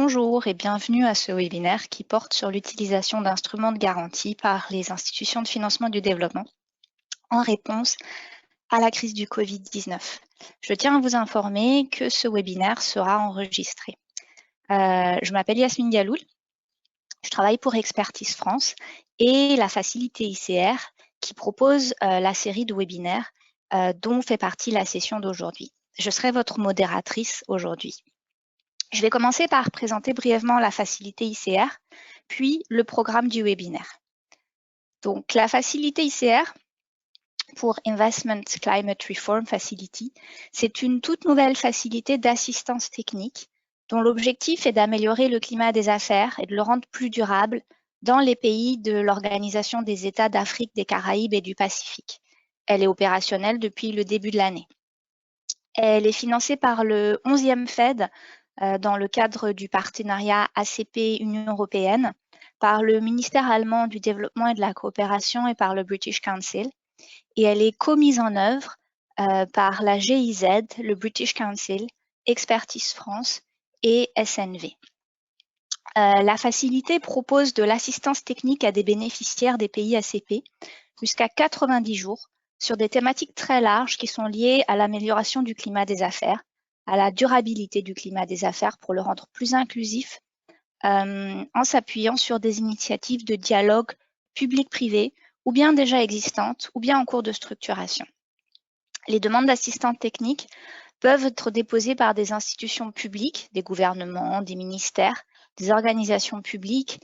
Bonjour et bienvenue à ce webinaire qui porte sur l'utilisation d'instruments de garantie par les institutions de financement du développement en réponse à la crise du Covid-19. Je tiens à vous informer que ce webinaire sera enregistré. Je m'appelle Yasmine Galoul, je travaille pour Expertise France et la facilité ICR qui propose la série de webinaires dont fait partie la session d'aujourd'hui. Je serai votre modératrice aujourd'hui. Je vais commencer par présenter brièvement la facilité ICR, puis le programme du webinaire. Donc, la facilité ICR, pour Investment Climate Reform Facility, c'est une toute nouvelle facilité d'assistance technique dont l'objectif est d'améliorer le climat des affaires et de le rendre plus durable dans les pays de l'Organisation des États d'Afrique, des Caraïbes et du Pacifique. Elle est opérationnelle depuis le début de l'année. Elle est financée par le 11e Fed dans le cadre du partenariat ACP-Union européenne, par le ministère allemand du développement et de la coopération et par le British Council. Et elle est co-mise en œuvre par la GIZ, le British Council, Expertise France et SNV. La facilité propose de l'assistance technique à des bénéficiaires des pays ACP jusqu'à 90 jours sur des thématiques très larges qui sont liées à l'amélioration du climat des affaires, à la durabilité du climat des affaires pour le rendre plus inclusif, en s'appuyant sur des initiatives de dialogue public-privé ou bien déjà existantes ou bien en cours de structuration. Les demandes d'assistance technique peuvent être déposées par des institutions publiques, des gouvernements, des ministères, des organisations publiques,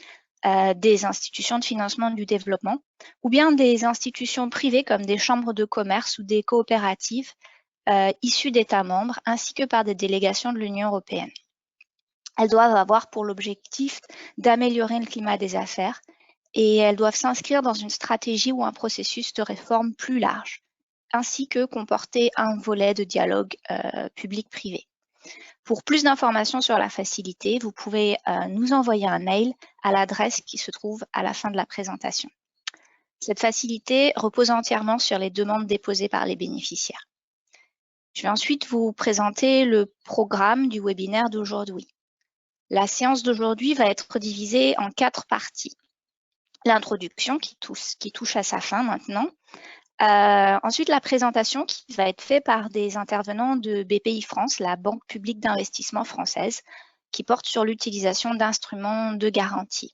des institutions de financement du développement, ou bien des institutions privées comme des chambres de commerce ou des coopératives issues d'États membres, ainsi que par des délégations de l'Union européenne. Elles doivent avoir pour l'objectif d'améliorer le climat des affaires et elles doivent s'inscrire dans une stratégie ou un processus de réforme plus large, ainsi que comporter un volet de dialogue public-privé. Pour plus d'informations sur la facilité, vous pouvez nous envoyer un mail à l'adresse qui se trouve à la fin de la présentation. Cette facilité repose entièrement sur les demandes déposées par les bénéficiaires. Je vais ensuite vous présenter le programme du webinaire d'aujourd'hui. La séance d'aujourd'hui va être divisée en 4 parties. L'introduction qui touche à sa fin maintenant. Ensuite, la présentation qui va être faite par des intervenants de BPI France, la Banque publique d'investissement française, qui porte sur l'utilisation d'instruments de garantie.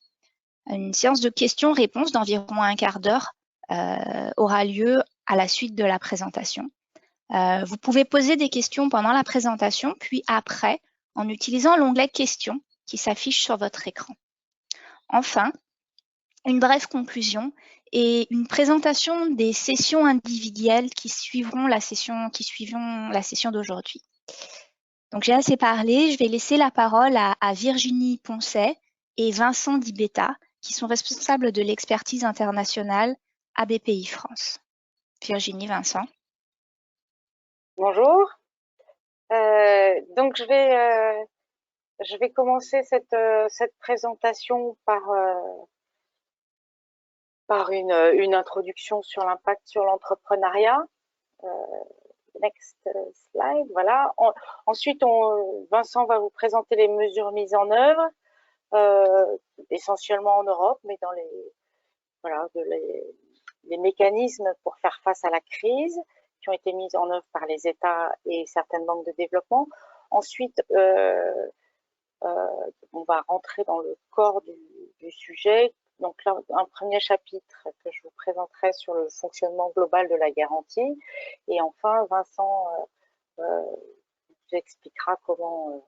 Une séance de questions-réponses d'environ un quart d'heure aura lieu à la suite de la présentation. Vous pouvez poser des questions pendant la présentation, puis après, en utilisant l'onglet questions qui s'affiche sur votre écran. Enfin, une brève conclusion et une présentation des sessions individuelles qui suivront la session d'aujourd'hui. Donc j'ai assez parlé, je vais laisser la parole à Virginie Poncet et Vincent Dibetta, qui sont responsables de l'expertise internationale à BPI France. Virginie, Vincent. Bonjour. Donc je vais commencer cette présentation par une introduction sur l'impact sur l'entrepreneuriat. Next slide, voilà. Ensuite, Vincent va vous présenter les mesures mises en œuvre, essentiellement en Europe, mais dans les mécanismes pour faire face à la crise qui ont été mises en œuvre par les États et certaines banques de développement. Ensuite, on va rentrer dans le corps du sujet. Donc là, un premier chapitre que je vous présenterai sur le fonctionnement global de la garantie. Et enfin, Vincent vous expliquera comment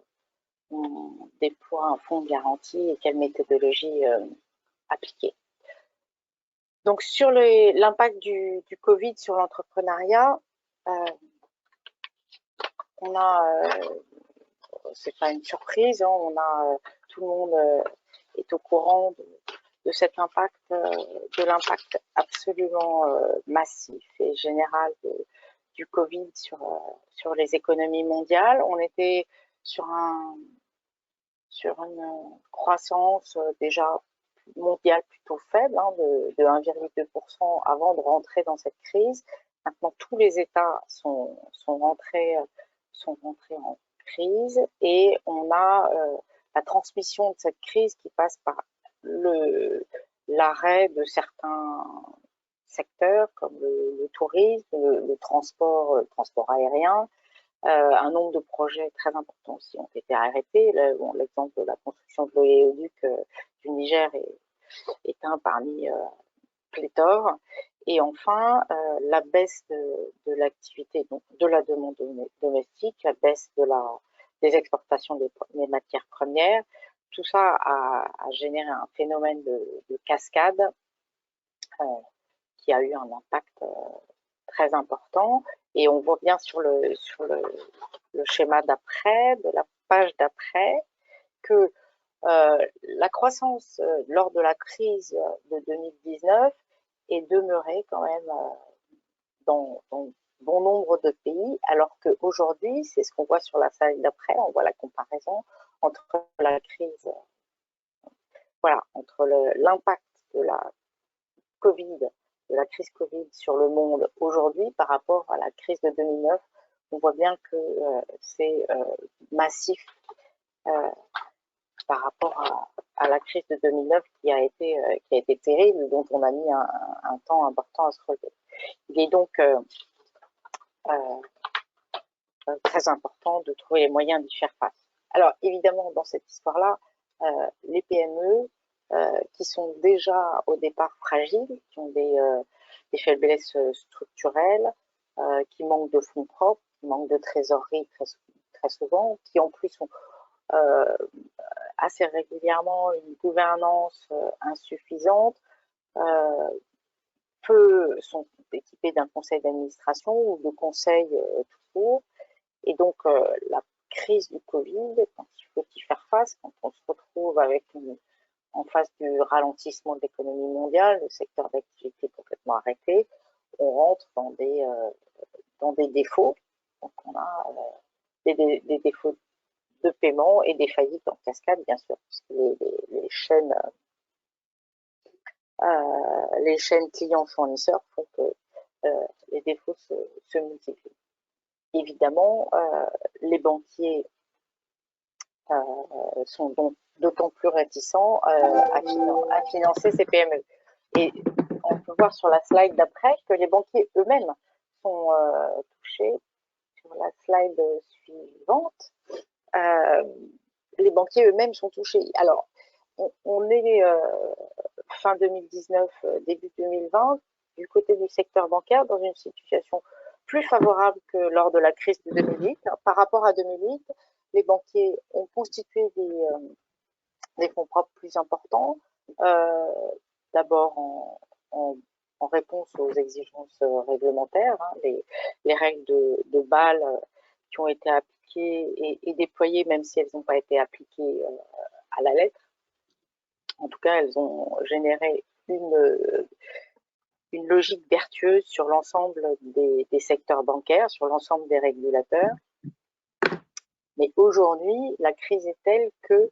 on déploie un fonds de garantie et quelle méthodologie appliquer. Donc sur l'impact du Covid sur l'entrepreneuriat, on a, c'est pas une surprise, hein, tout le monde est au courant de cet impact, de l'impact absolument massif et général du Covid sur les économies mondiales. On était sur une croissance déjà mondiale plutôt faible, hein, de 1,2% avant de rentrer dans cette crise. Maintenant, tous les États sont rentrés en crise et on a la transmission de cette crise qui passe par l'arrêt de certains secteurs comme le tourisme, le transport aérien. Un nombre de projets très importants aussi ont été arrêtés. L'exemple de la construction de l'oléoduc du Niger est un parmi pléthore. Et enfin, la baisse de l'activité, donc de la demande domestique, la baisse des exportations des matières premières. Tout ça a généré un phénomène de cascade qui a eu un impact très important. Et on voit bien sur le schéma d'après, de la page d'après, que la croissance lors de la crise de 2019 est demeurée quand même dans bon nombre de pays, alors qu'aujourd'hui, c'est ce qu'on voit sur la slide d'après, on voit la comparaison entre la crise, entre l'impact de la Covid, de la crise Covid sur le monde aujourd'hui par rapport à la crise de 2009. On voit bien que c'est massif par rapport à la crise de 2009 qui a été terrible, dont on a mis un temps important à se relever. Il est donc très important de trouver les moyens d'y faire face. Alors évidemment, dans cette histoire-là, les PME qui sont déjà au départ fragiles, qui ont des faiblesses structurelles, qui manquent de fonds propres, qui manquent de trésorerie très souvent, qui en plus ont assez régulièrement une gouvernance insuffisante, sont équipés d'un conseil d'administration ou de conseils tout court. Et donc, la crise du Covid, quand il faut y faire face, quand on se retrouve en face du ralentissement de l'économie mondiale, le secteur d'activité complètement arrêté, on rentre dans des défauts. Donc, on a des défauts de paiement et des faillites en cascade, bien sûr, parce que les chaînes clients-fournisseurs font que les défauts se multiplient. Évidemment, les banquiers sont donc d'autant plus réticents à financer ces PME. Et on peut voir sur la slide d'après que les banquiers eux-mêmes sont touchés. Sur la slide suivante, les banquiers eux-mêmes sont touchés. Alors, on est fin 2019, début 2020, du côté du secteur bancaire, dans une situation plus favorable que lors de la crise de 2008. Par rapport à 2008, les banquiers ont constitué des fonds propres plus importants, d'abord en réponse aux exigences réglementaires, les règles de Bâle qui ont été appliquées et déployées, même si elles n'ont pas été appliquées à la lettre. En tout cas, elles ont généré une logique vertueuse sur l'ensemble des secteurs bancaires, sur l'ensemble des régulateurs. Mais aujourd'hui, la crise est telle que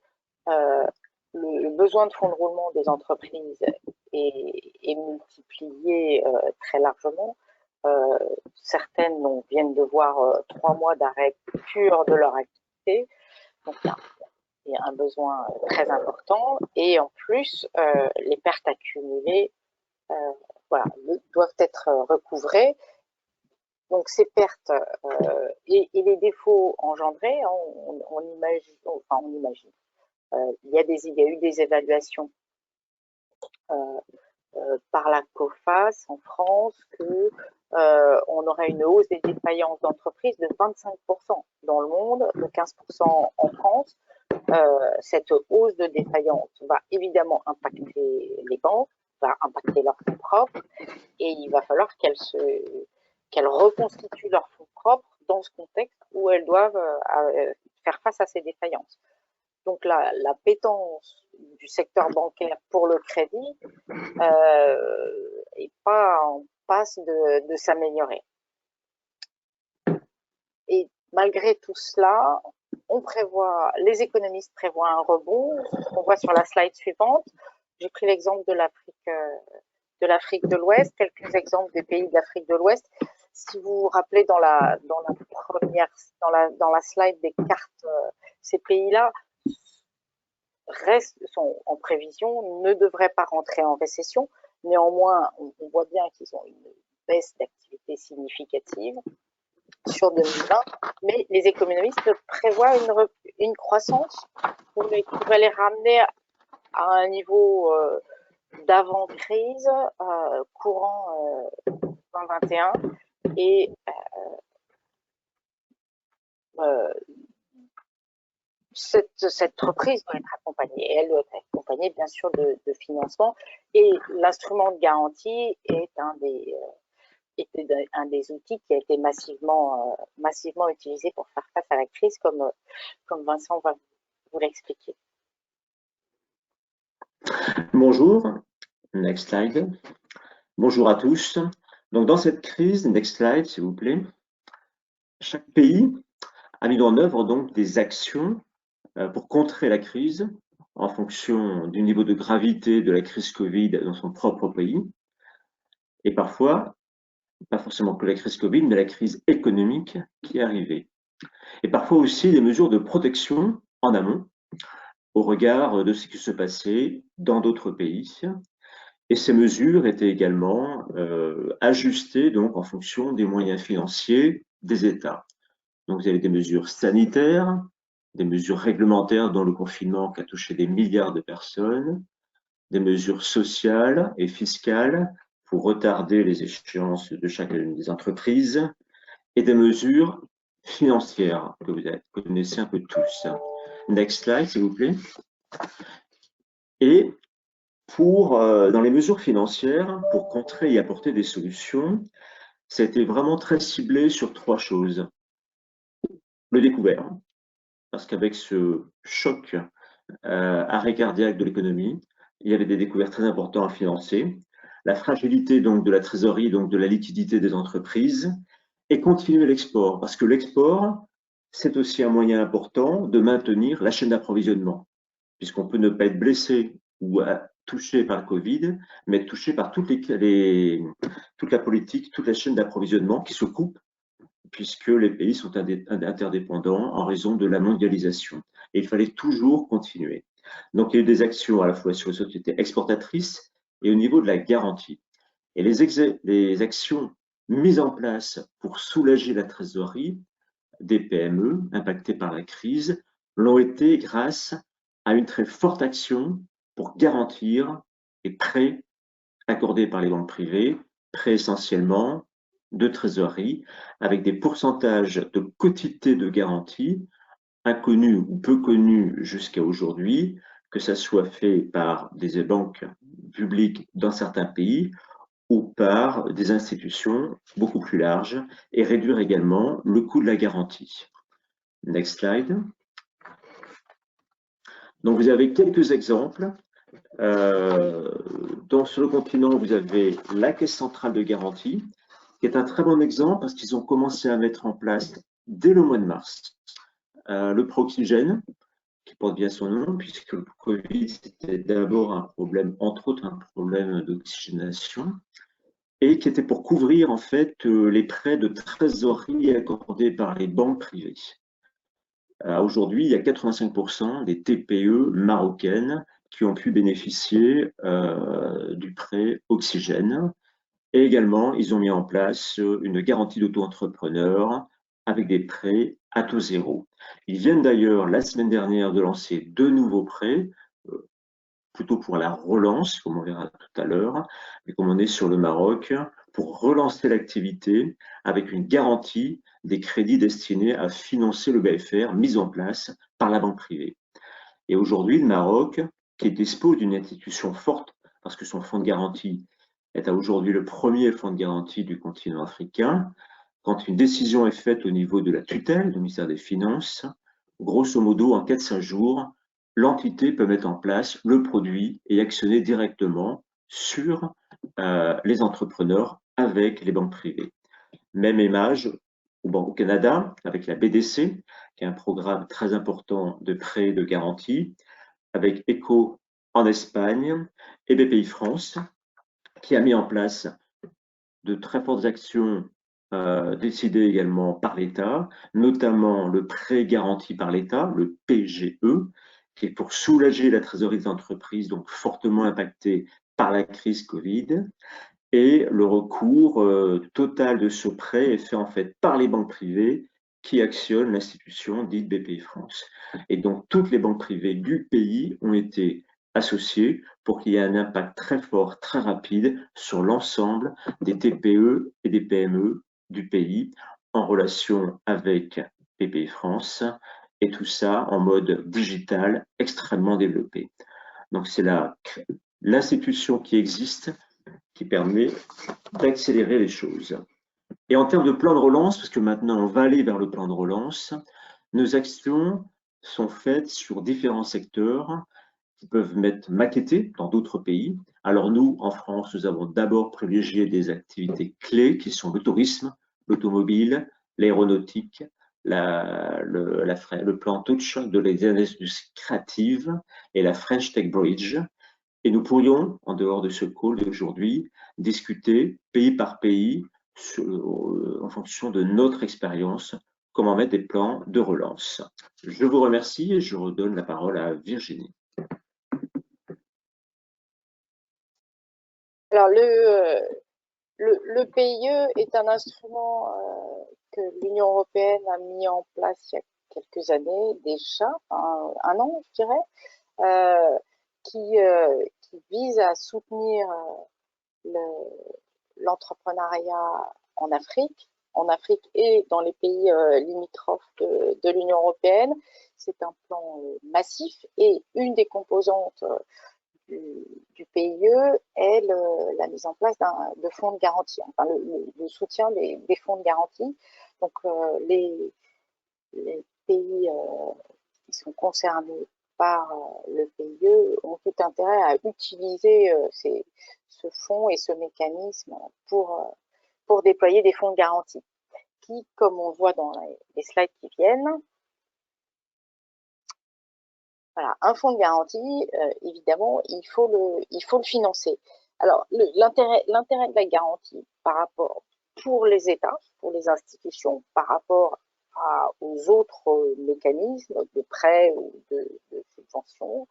le besoin de fonds de roulement des entreprises est multiplié très largement. Certaines viennent de voir 3 mois d'arrêt pur de leur activité. Donc, il y a un besoin très important. Et en plus, les pertes accumulées doivent être recouvrées. Donc ces pertes et les défauts engendrés, on imagine. Il y a eu des évaluations par la COFAS en France que on aurait une hausse des défaillances d'entreprises de 25% dans le monde, de 15% en France. Cette hausse de défaillance va évidemment impacter les banques, va impacter leurs fonds propres, et il va falloir qu'elles reconstituent leurs fonds propres dans ce contexte où elles doivent faire face à ces défaillances. Donc l'appétence du secteur bancaire pour le crédit n'est pas en passe de s'améliorer. Et malgré tout cela, les économistes prévoient un rebond. On voit sur la slide suivante. J'ai pris l'exemple de l'Afrique de l'Ouest, quelques exemples des pays de l'Afrique de l'Ouest. Si vous vous rappelez dans la slide des cartes, ces pays-là sont en prévision, ne devraient pas rentrer en récession. Néanmoins, on voit bien qu'ils ont une baisse d'activité significative sur 2020, mais les économistes prévoient une croissance qui va les ramener à un niveau d'avant-crise courant 2021 et cette reprise doit être accompagnée. Elle doit être accompagnée, bien sûr, de financement. Et l'instrument de garantie est un des outils qui a été massivement utilisé pour faire face à la crise, comme Vincent va vous l'expliquer. Bonjour, next slide. Bonjour à tous. Donc dans cette crise, next slide s'il vous plaît, chaque pays a mis en œuvre donc des actions pour contrer la crise en fonction du niveau de gravité de la crise Covid dans son propre pays. Et parfois, pas forcément que la crise Covid, mais la crise économique qui est arrivée. Et parfois aussi des mesures de protection en amont au regard de ce qui se passait dans d'autres pays. Et ces mesures étaient également ajustées donc en fonction des moyens financiers des États. Donc vous avez des mesures sanitaires, des mesures réglementaires dont le confinement qui a touché des milliards de personnes, des mesures sociales et fiscales pour retarder les échéances de chacune des entreprises et des mesures financières que vous connaissez un peu tous. Next slide, s'il vous plaît. Et dans les mesures financières, pour contrer et apporter des solutions, ça a été vraiment très ciblé sur trois choses. Le découvert, parce qu'avec ce choc arrêt cardiaque de l'économie, il y avait des découvertes très importantes à financer. La fragilité donc de la trésorerie, donc de la liquidité des entreprises, et continuer l'export, parce que l'export, c'est aussi un moyen important de maintenir la chaîne d'approvisionnement, puisqu'on peut ne pas être blessé ou touché par le Covid, mais être touché par toute la politique, toute la chaîne d'approvisionnement qui se coupe, puisque les pays sont interdépendants en raison de la mondialisation. Et il fallait toujours continuer. Donc, il y a eu des actions à la fois sur les sociétés exportatrices et au niveau de la garantie. Et les actions mises en place pour soulager la trésorerie des PME impactées par la crise l'ont été grâce à une très forte action pour garantir les prêts accordés par les banques privées, prêts essentiellement de trésorerie, avec des pourcentages de quotité de garantie inconnus ou peu connus jusqu'à aujourd'hui, que ça soit fait par des banques publiques dans certains pays ou par des institutions beaucoup plus larges et réduire également le coût de la garantie. Next slide. Donc vous avez quelques exemples. Sur le continent, vous avez la Caisse centrale de garantie, qui est un très bon exemple parce qu'ils ont commencé à mettre en place dès le mois de mars le Proxygène, qui porte bien son nom, puisque le Covid, c'était d'abord un problème, entre autres, un problème d'oxygénation, et qui était pour couvrir en fait les prêts de trésorerie accordés par les banques privées. Aujourd'hui, il y a 85% des TPE marocaines qui ont pu bénéficier du prêt Oxygène. Et également, ils ont mis en place une garantie d'auto-entrepreneur avec des prêts à taux zéro. Ils viennent d'ailleurs la semaine dernière de lancer 2 nouveaux prêts, plutôt pour la relance, comme on verra tout à l'heure, mais comme on est sur le Maroc, pour relancer l'activité avec une garantie des crédits destinés à financer le BFR mis en place par la banque privée. Et aujourd'hui, le Maroc, qui dispose d'une institution forte, parce que son fonds de garantie est aujourd'hui le premier fonds de garantie du continent africain, quand une décision est faite au niveau de la tutelle du ministère des Finances, grosso modo, en 4-5 jours, l'entité peut mettre en place le produit et actionner directement sur les entrepreneurs avec les banques privées. Même image au Canada avec la BDC, qui est un programme très important de prêts de garantie, avec ECO en Espagne et BPI France, qui a mis en place de très fortes actions décidées également par l'État, notamment le prêt garanti par l'État, le PGE, qui est pour soulager la trésorerie des entreprises, donc fortement impactées par la crise Covid. Et le recours total de ce prêt est fait en fait par les banques privées qui actionnent l'institution dite BPI France. Et donc, toutes les banques privées du pays ont été associées pour qu'il y ait un impact très fort, très rapide sur l'ensemble des TPE et des PME du pays en relation avec BPI France, et tout ça en mode digital extrêmement développé. Donc, c'est l'institution qui existe qui permet d'accélérer les choses. Et en termes de plan de relance, parce que maintenant on va aller vers le plan de relance, nos actions sont faites sur différents secteurs qui peuvent être maquettés dans d'autres pays. Alors nous, en France, nous avons d'abord privilégié des activités clés qui sont le tourisme, l'automobile, l'aéronautique, le plan Touch de les industries créatives et la French Tech Bridge. Et nous pourrions, en dehors de ce call d'aujourd'hui, discuter pays par pays, en fonction de notre expérience, comment mettre des plans de relance. Je vous remercie et je redonne la parole à Virginie. Alors, le PIE est un instrument que l'Union européenne a mis en place il y a quelques années déjà, un an, je dirais, qui vise à soutenir l'entrepreneuriat en Afrique et dans les pays limitrophes de l'Union européenne. C'est un plan massif et une des composantes du PIE est la mise en place de fonds de garantie, enfin le soutien des fonds de garantie. Donc les pays qui sont concernés par le PIE ont tout intérêt à utiliser ce fonds et ce mécanisme pour déployer des fonds de garantie qui, comme on voit dans les slides qui viennent, voilà, un fonds de garantie, évidemment, il faut le financer. Alors, l'intérêt de la garantie par rapport, pour les États, pour les institutions, par rapport aux autres mécanismes de prêts ou de subventions,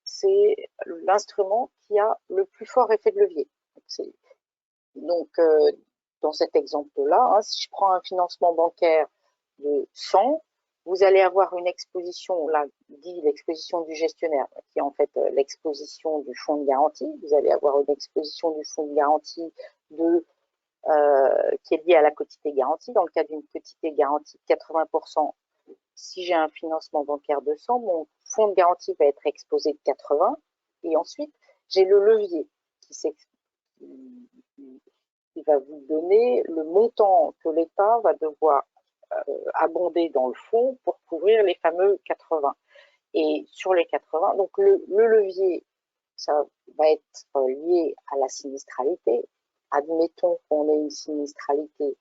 c'est l'instrument qui a le plus fort effet de levier. Donc, dans cet exemple-là, si je prends un financement bancaire de 100, vous allez avoir une exposition, là, dit l'exposition du gestionnaire, qui est en fait l'exposition du fonds de garantie. Vous allez avoir une exposition du fonds de garantie qui est liée à la quotité garantie. Dans le cas d'une quotité garantie de 80%, si j'ai un financement bancaire de 100, mon fonds de garantie va être exposé de 80. Et ensuite, j'ai le levier qui va vous donner le montant que l'État va devoir abonder dans le fonds pour couvrir les fameux 80. Et sur les 80, donc le levier, ça va être lié à la sinistralité. Admettons qu'on ait une sinistralité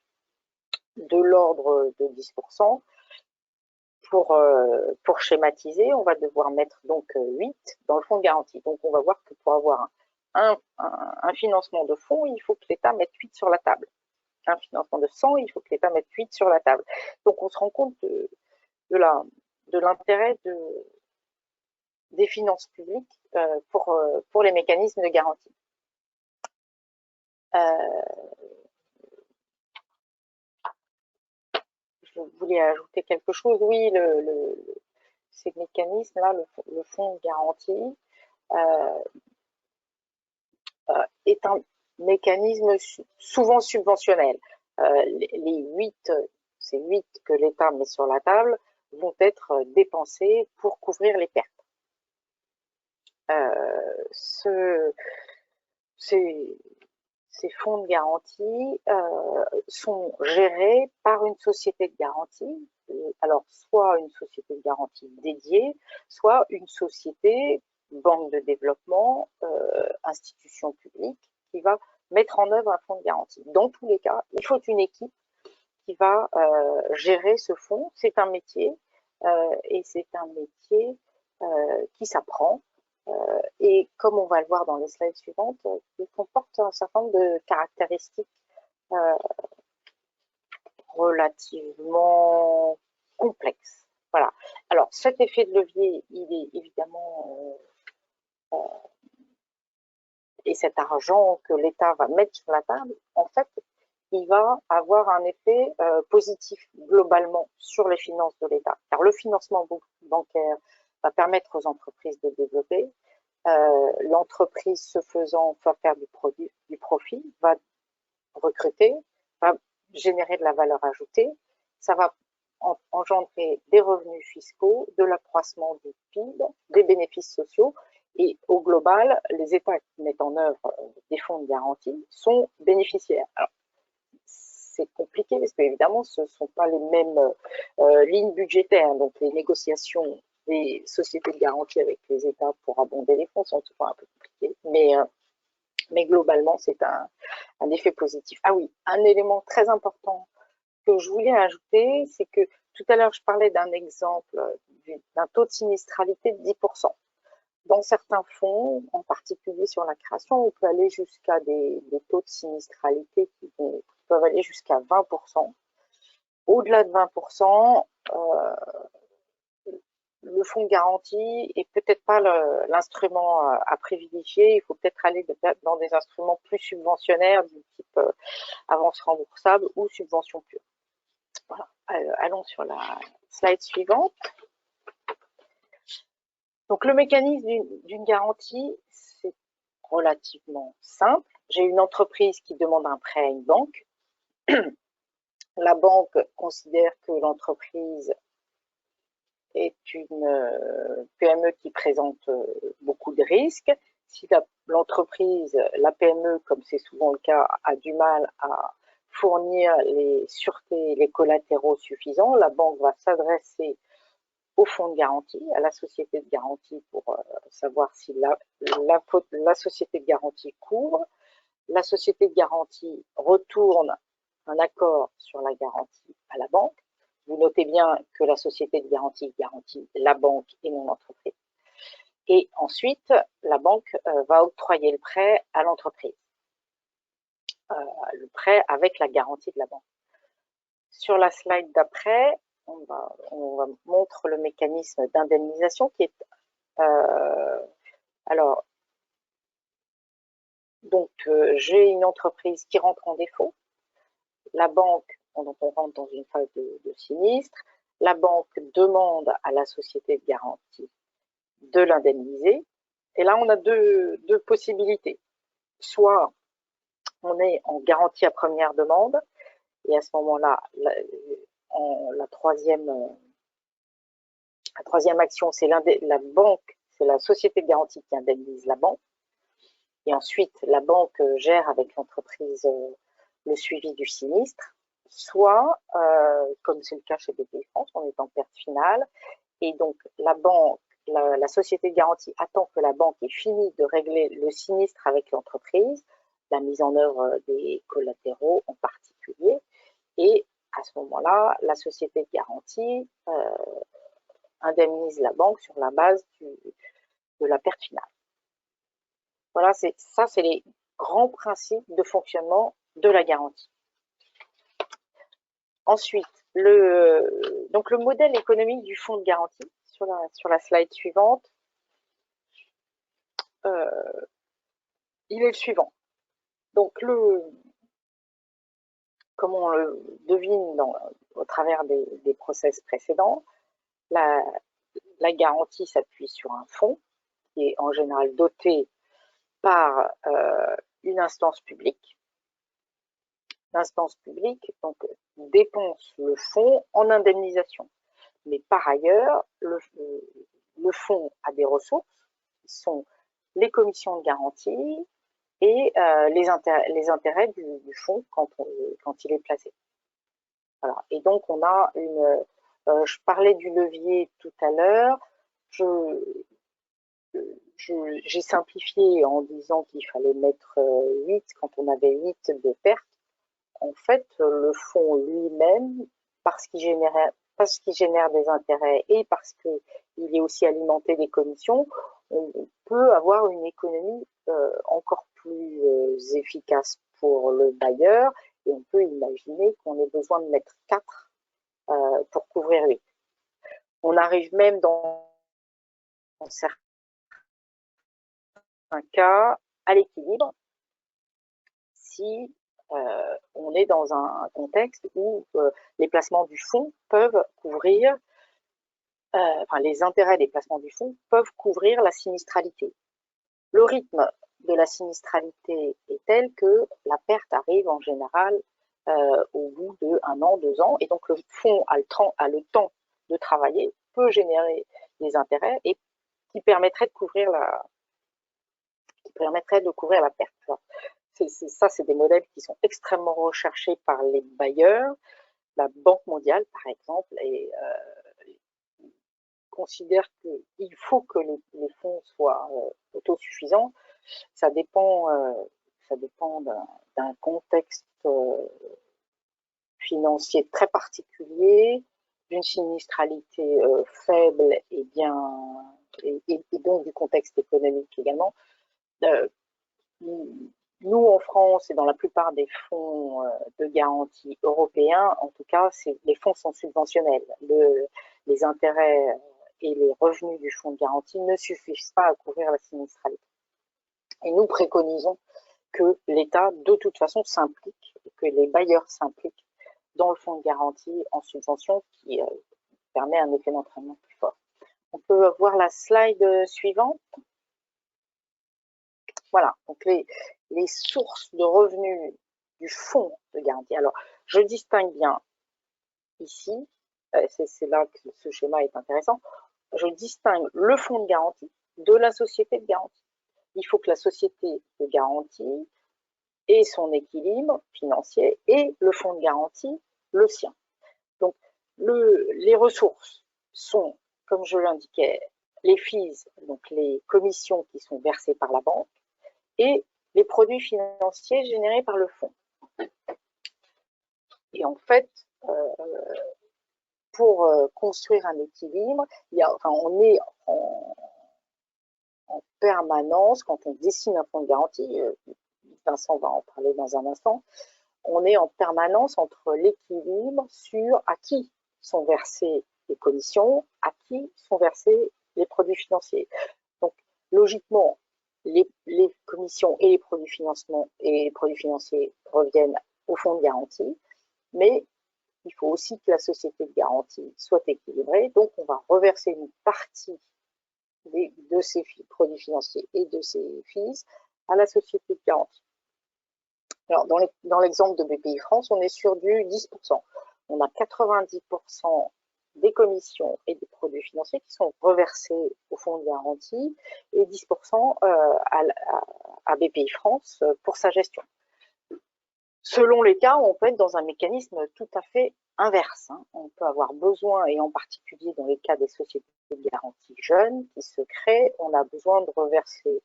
de l'ordre de 10%. Pour schématiser, on va devoir mettre donc 8 dans le fonds de garantie. Donc on va voir que pour avoir un financement de fonds, il faut que l'État mette 8 sur la table. Un financement de 100, il faut que l'État mette 8 sur la table. Donc on se rend compte de l'intérêt des finances publiques pour les mécanismes de garantie. Je voulais ajouter quelque chose. Oui, ces mécanismes-là, le fonds de garantie, est un mécanisme souvent subventionnel. Ces 8 que l'État met sur la table vont être dépensés pour couvrir les pertes. Ces fonds de garantie sont gérés par une société de garantie, alors soit une société de garantie dédiée, soit une société, banque de développement, institution publique, qui va mettre en œuvre un fonds de garantie. Dans tous les cas, il faut une équipe qui va gérer ce fonds. C'est un métier, et c'est un métier qui s'apprend. Et comme on va le voir dans les slides suivantes, il comporte un certain nombre de caractéristiques relativement complexes Voilà. Alors, cet effet de levier, il est évidemment, et cet argent que l'État va mettre sur la table, en fait, il va avoir un effet positif globalement sur les finances de l'État. Car le financement bancaire va permettre aux entreprises de développer. L'entreprise, ce faisant, va faire du profit, va recruter, va générer de la valeur ajoutée. Ça va engendrer des revenus fiscaux, de l'accroissement du PIB, des bénéfices sociaux. Et au global, les États qui mettent en œuvre des fonds de garantie sont bénéficiaires. Alors, c'est compliqué parce qu'évidemment, ce ne sont pas les mêmes lignes budgétaires. Donc, les négociations des sociétés de garantie avec les États pour abonder les fonds sont toujours un peu compliquées. Mais globalement, c'est un effet positif. Ah oui, un élément très important que je voulais ajouter, c'est que tout à l'heure, je parlais d'un exemple d'un taux de sinistralité de 10%. Dans certains fonds, en particulier sur la création, on peut aller jusqu'à des taux de sinistralité qui peuvent aller jusqu'à 20%. Au-delà de 20%, le fonds de garantie est peut-être pas l'instrument à privilégier. Il faut peut-être aller dans des instruments plus subventionnaires du type avance remboursable ou subvention pure. Voilà. Allons sur la slide suivante. Donc, le mécanisme d'une garantie, c'est relativement simple. J'ai une entreprise qui demande un prêt à une banque. La banque considère que l'entreprise est une PME qui présente beaucoup de risques. Si l'entreprise, la PME, comme c'est souvent le cas, a du mal à fournir les sûretés, les collatéraux suffisants, la banque va s'adresser au fonds de garantie, à la société de garantie pour savoir si la société de garantie couvre. La société de garantie retourne un accord sur la garantie à la banque. Vous notez bien que la société de garantie garantit la banque et non l'entreprise. Et ensuite, la banque va octroyer le prêt à l'entreprise. Le prêt avec la garantie de la banque. Sur la slide d'après, on montre le mécanisme d'indemnisation qui est alors donc j'ai une entreprise qui rentre en défaut, la banque, donc on rentre dans une phase de sinistre, la banque demande à la société de garantie de l'indemniser, et là on a deux possibilités. Soit on est en garantie à première demande, et à ce moment-là, la troisième action, c'est la banque, c'est la société de garantie qui indemnise la banque. Et ensuite, la banque gère avec l'entreprise le suivi du sinistre. Soit, comme c'est le cas chez Bpifrance, on est en perte finale. Et donc, la société de garantie attend que la banque ait fini de régler le sinistre avec l'entreprise, la mise en œuvre des collatéraux en particulier. Et à ce moment-là, la société de garantie indemnise la banque sur la base de la perte finale. Voilà, c'est les grands principes de fonctionnement de la garantie. Ensuite, donc le modèle économique du fonds de garantie, sur la slide suivante, il est le suivant. Donc, comme on le devine au travers des process précédents, la garantie s'appuie sur un fonds qui est en général doté par une instance publique. L'instance publique donc, dépense le fonds en indemnisation. Mais par ailleurs, le fonds a des ressources qui sont les commissions de garantie et les intérêts du fonds quand il est placé. Voilà. Et donc, on a je parlais du levier tout à l'heure. J'ai simplifié en disant qu'il fallait mettre 8 quand on avait 8 de pertes. En fait, le fonds lui-même, parce qu'il génère des intérêts et parce qu'il est aussi alimenté des commissions, on peut avoir une économie encore plus efficace pour le bailleur, et on peut imaginer qu'on ait besoin de mettre 4 pour couvrir 8. On arrive même dans certains cas à l'équilibre si on est dans un contexte où les placements du fonds peuvent couvrir, enfin les intérêts des placements du fonds peuvent couvrir la sinistralité. Le rythme de la sinistralité est tel que la perte arrive en général au bout d'1 an, 2 ans, et donc le fonds a le temps de travailler, peut générer des intérêts et qui permettrait de couvrir la perte. Ça, c'est des modèles qui sont extrêmement recherchés par les bailleurs. La Banque mondiale, par exemple, considère qu'il faut que les fonds soient autosuffisants. Ça dépend d'un contexte financier très particulier, d'une sinistralité faible et donc du contexte économique également. Nous, en France et dans la plupart des fonds de garantie européens, en tout cas, les fonds sont subventionnels. Les intérêts et les revenus du fonds de garantie ne suffisent pas à couvrir la sinistralité. Et nous préconisons que l'État, de toute façon, s'implique, que les bailleurs s'impliquent dans le fonds de garantie en subvention qui permet un effet d'entraînement plus fort. On peut voir la slide suivante. Voilà, donc les sources de revenus du fonds de garantie. Alors, je distingue bien ici, c'est là que ce schéma est intéressant, je distingue le fonds de garantie de la société de garantie. Il faut que la société de garantie ait son équilibre financier et le fonds de garantie le sien. Donc, les ressources sont, comme je l'indiquais, les fees, donc les commissions qui sont versées par la banque, et les produits financiers générés par le fonds. Et en fait, pour construire un équilibre, on est en permanence, quand on dessine un fonds de garantie, Vincent va en parler dans un instant, on est en permanence entre l'équilibre sur à qui sont versées les commissions, à qui sont versés les produits financiers. Donc, logiquement, les commissions et les produits financiers reviennent au fonds de garantie, mais il faut aussi que la société de garantie soit équilibrée, donc on va reverser une partie de ces produits financiers et de ces fees à la société de garantie. Alors, dans l'exemple de BPI France, on est sur du 10%. On a 90% des commissions et des produits financiers qui sont reversés au fonds de garantie et 10% à BPI France pour sa gestion. Selon les cas, on peut être dans un mécanisme tout à fait inverse. On peut avoir besoin, et en particulier dans les cas des sociétés de garantie jeunes qui se créent, on a besoin de reverser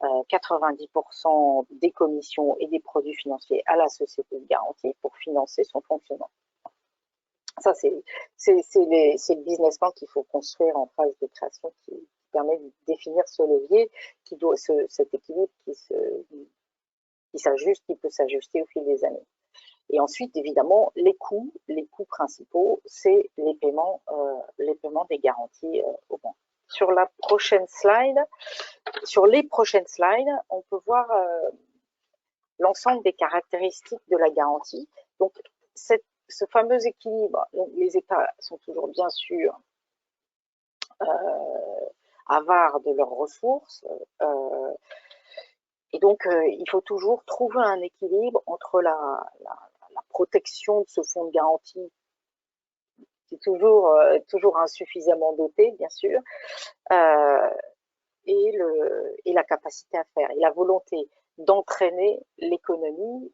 90% des commissions et des produits financiers à la société de garantie pour financer son fonctionnement. Ça, c'est le business plan qu'il faut construire en phase de création qui permet de définir ce levier, cet équilibre qui s'ajuste, qui peut s'ajuster au fil des années. Et ensuite, évidemment, les coûts principaux, c'est les paiements des garanties aux banques. Sur les prochaines slides, on peut voir l'ensemble des caractéristiques de la garantie. Donc, ce fameux équilibre, donc les États sont toujours bien sûr avares de leurs ressources, et donc il faut toujours trouver un équilibre entre la protection de ce fonds de garantie qui est toujours insuffisamment doté, bien sûr, et la capacité à faire, et la volonté d'entraîner l'économie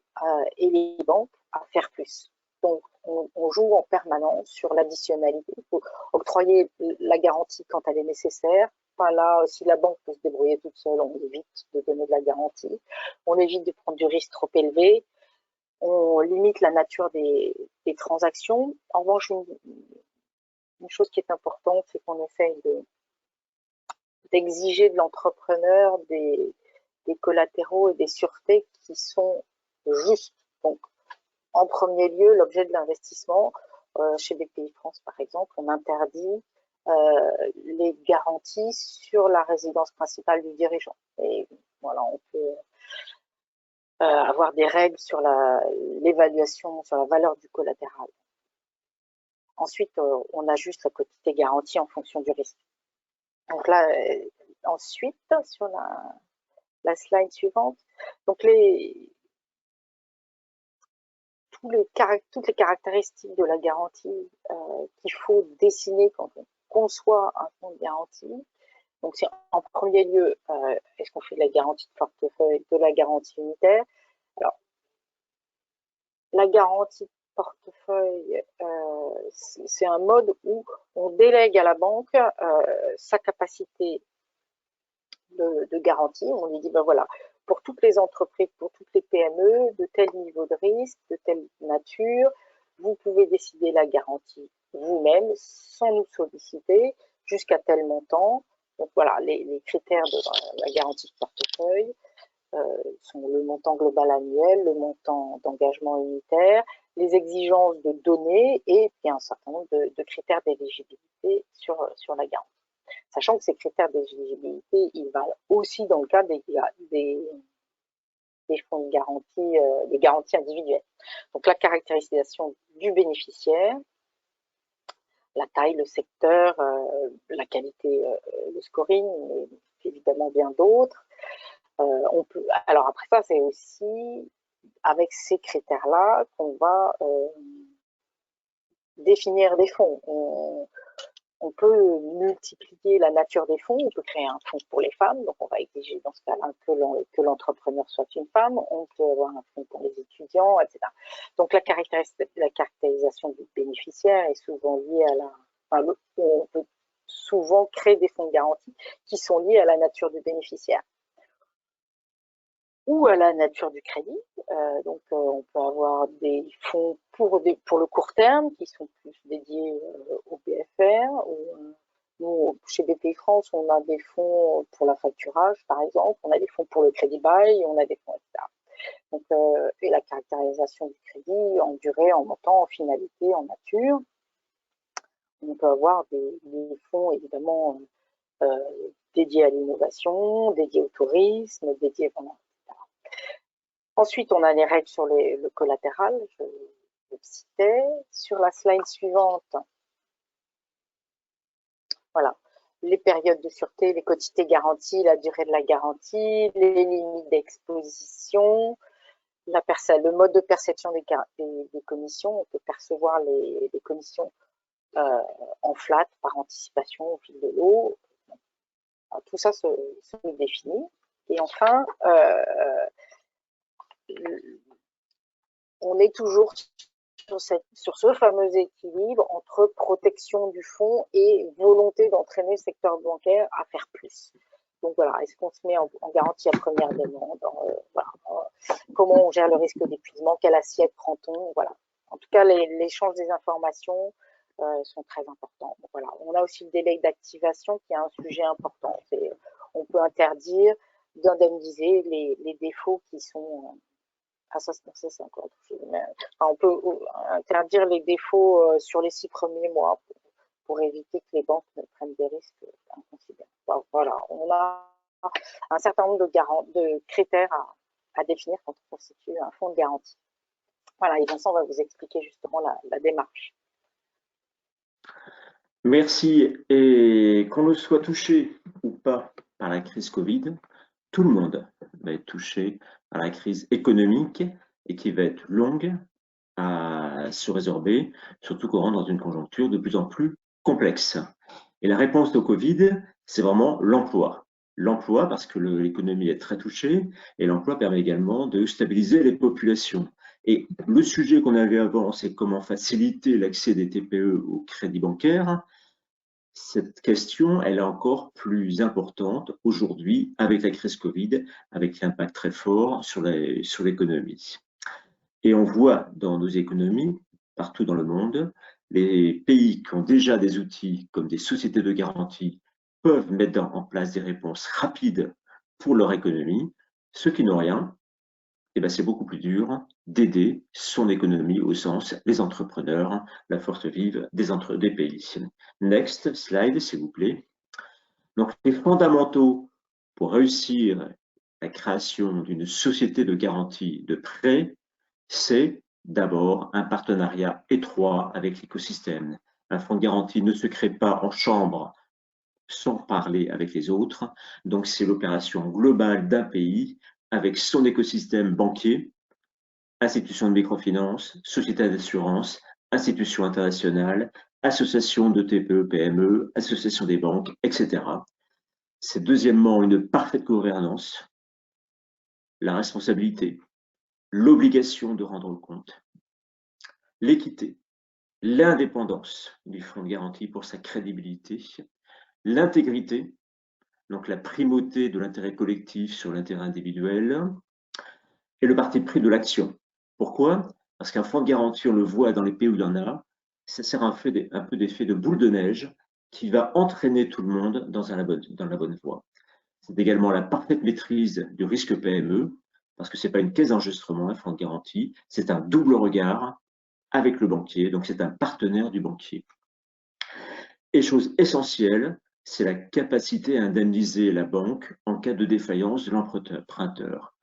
et les banques à faire plus. Donc, on joue en permanence sur l'additionnalité. Il faut octroyer la garantie quand elle est nécessaire. Enfin là, si la banque peut se débrouiller toute seule, on évite de donner de la garantie. On évite de prendre du risque trop élevé. On limite la nature des transactions. En revanche, une chose qui est importante, c'est qu'on essaye d'exiger de l'entrepreneur des collatéraux et des sûretés qui sont justes. Donc, en premier lieu, l'objet de l'investissement, chez BPI France par exemple, on interdit les garanties sur la résidence principale du dirigeant. Et voilà, on peut avoir des règles sur l'évaluation, sur la valeur du collatéral. Ensuite, on ajuste la quotité garantie en fonction du risque. Donc là, ensuite, sur la slide suivante, donc toutes les caractéristiques de la garantie qu'il faut dessiner quand on conçoit un fonds de garantie. Donc, c'est en premier lieu, est-ce qu'on fait de la garantie de portefeuille, de la garantie unitaire? Alors, la garantie de portefeuille, c'est un mode où on délègue à la banque sa capacité de garantie. On lui dit, ben voilà, pour toutes les entreprises, pour toutes les PME, de tel niveau de risque, de telle nature, vous pouvez décider la garantie vous-même sans nous solliciter jusqu'à tel montant. Donc voilà, les critères de la garantie de portefeuille sont le montant global annuel, le montant d'engagement unitaire, les exigences de données et puis un certain nombre de critères d'éligibilité sur la garantie. Sachant que ces critères d'éligibilité, ils valent aussi dans le cas des fonds de garantie, des garanties individuelles. Donc la caractérisation du bénéficiaire, la taille, le secteur, la qualité, le scoring, mais évidemment bien d'autres. Alors après ça, c'est aussi avec ces critères-là qu'on va définir des fonds. On peut multiplier la nature des fonds, on peut créer un fonds pour les femmes, donc on va exiger dans ce cas-là que l'entrepreneur soit une femme, on peut avoir un fonds pour les étudiants, etc. Donc la caractérisation du bénéficiaire est souvent liée à on peut souvent créer des fonds de garantie qui sont liés à la nature du bénéficiaire ou à la nature du crédit. Donc on peut avoir des fonds pour le court terme qui sont plus dédiés au BFR. Nous, chez BPI France, on a des fonds pour la facturage, par exemple, on a des fonds pour le crédit bail, on a des fonds, etc. Donc, et la caractérisation du crédit en durée, en montant, en finalité, en nature. On peut avoir des fonds, évidemment, dédiés à l'innovation, dédiés au tourisme, dédiés vraiment. Ensuite, on a les règles sur le collatéral, je le citais. Sur la slide suivante, voilà, les périodes de sûreté, les quantités garanties, la durée de la garantie, les limites d'exposition, le mode de perception des commissions. On peut percevoir les commissions en flat, par anticipation, au fil de l'eau. Tout ça se définit. Et enfin, on est toujours sur ce fameux équilibre entre protection du fonds et volonté d'entraîner le secteur bancaire à faire plus. Donc voilà, est-ce qu'on se met en garantie à première demande, comment on gère le risque d'épuisement, quelle assiette prend-on, voilà. En tout cas, l'échange des informations sont très importants. Donc voilà, on a aussi le délai d'activation qui est un sujet important. On peut interdire d'indemniser les défauts qui sont ça c'est encore autre chose. Mais, on peut interdire les défauts sur les 6 premiers mois pour éviter que les banques ne prennent des risques inconsidérables. Voilà, on a un certain nombre de critères à définir quand on constitue un fonds de garantie. Voilà, et Vincent va vous expliquer justement la démarche. Merci. Et qu'on le soit touché ou pas par la crise Covid, tout le monde va être touché par la crise économique et qui va être longue à se résorber, surtout qu'on rentre dans une conjoncture de plus en plus complexe. Et la réponse au Covid, c'est vraiment l'emploi. L'emploi parce que l'économie est très touchée et l'emploi permet également de stabiliser les populations. Et le sujet qu'on avait avant, c'est comment faciliter l'accès des TPE au crédit bancaire. Cette question, elle est encore plus importante aujourd'hui avec la crise Covid, avec l'impact très fort sur l'économie. Et on voit dans nos économies, partout dans le monde, les pays qui ont déjà des outils comme des sociétés de garantie peuvent mettre en place des réponses rapides pour leur économie. Ceux qui n'ont rien, eh ben, c'est beaucoup plus dur d'aider son économie au sens des entrepreneurs, la force vive des pays. Next slide, s'il vous plaît. Donc, les fondamentaux pour réussir la création d'une société de garantie de prêt, c'est d'abord un partenariat étroit avec l'écosystème. Un fonds de garantie ne se crée pas en chambre sans parler avec les autres. Donc, c'est l'opération globale d'un pays avec son écosystème banquier, institutions de microfinance, sociétés d'assurance, institutions internationales, associations de TPE, PME, associations des banques, etc. C'est deuxièmement une parfaite gouvernance, la responsabilité, l'obligation de rendre compte, l'équité, l'indépendance du fonds de garantie pour sa crédibilité, l'intégrité, donc la primauté de l'intérêt collectif sur l'intérêt individuel, et le parti pris de l'action. Pourquoi? Parce qu'un fonds de garantie, on le voit dans les pays où il y en a, ça sert un peu d'effet de boule de neige qui va entraîner tout le monde dans la bonne voie. C'est également la parfaite maîtrise du risque PME, parce que ce n'est pas une caisse d'enregistrement, un fonds de garantie, c'est un double regard avec le banquier, donc c'est un partenaire du banquier. Et chose essentielle, c'est la capacité à indemniser la banque en cas de défaillance de l'emprunteur.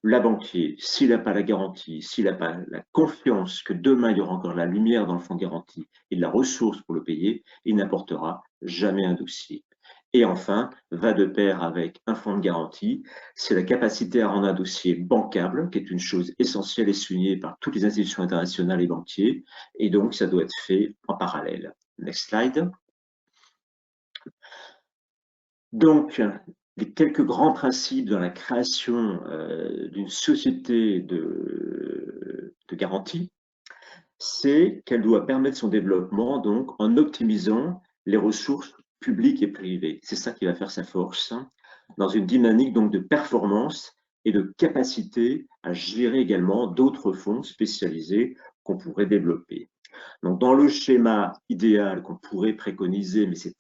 La banquier, s'il n'a pas la garantie, s'il n'a pas la confiance que demain il y aura encore la lumière dans le fonds de garantie et de la ressource pour le payer, il n'apportera jamais un dossier. Et enfin, va de pair avec un fonds de garantie, c'est la capacité à rendre un dossier bancable, qui est une chose essentielle et soulignée par toutes les institutions internationales et banquiers, et donc ça doit être fait en parallèle. Next slide. Donc, les quelques grands principes dans la création d'une société de garantie, c'est qu'elle doit permettre son développement donc en optimisant les ressources publiques et privées. C'est ça qui va faire sa force, dans une dynamique donc de performance et de capacité à gérer également d'autres fonds spécialisés qu'on pourrait développer. Donc, dans le schéma idéal qu'on pourrait préconiser, mais c'est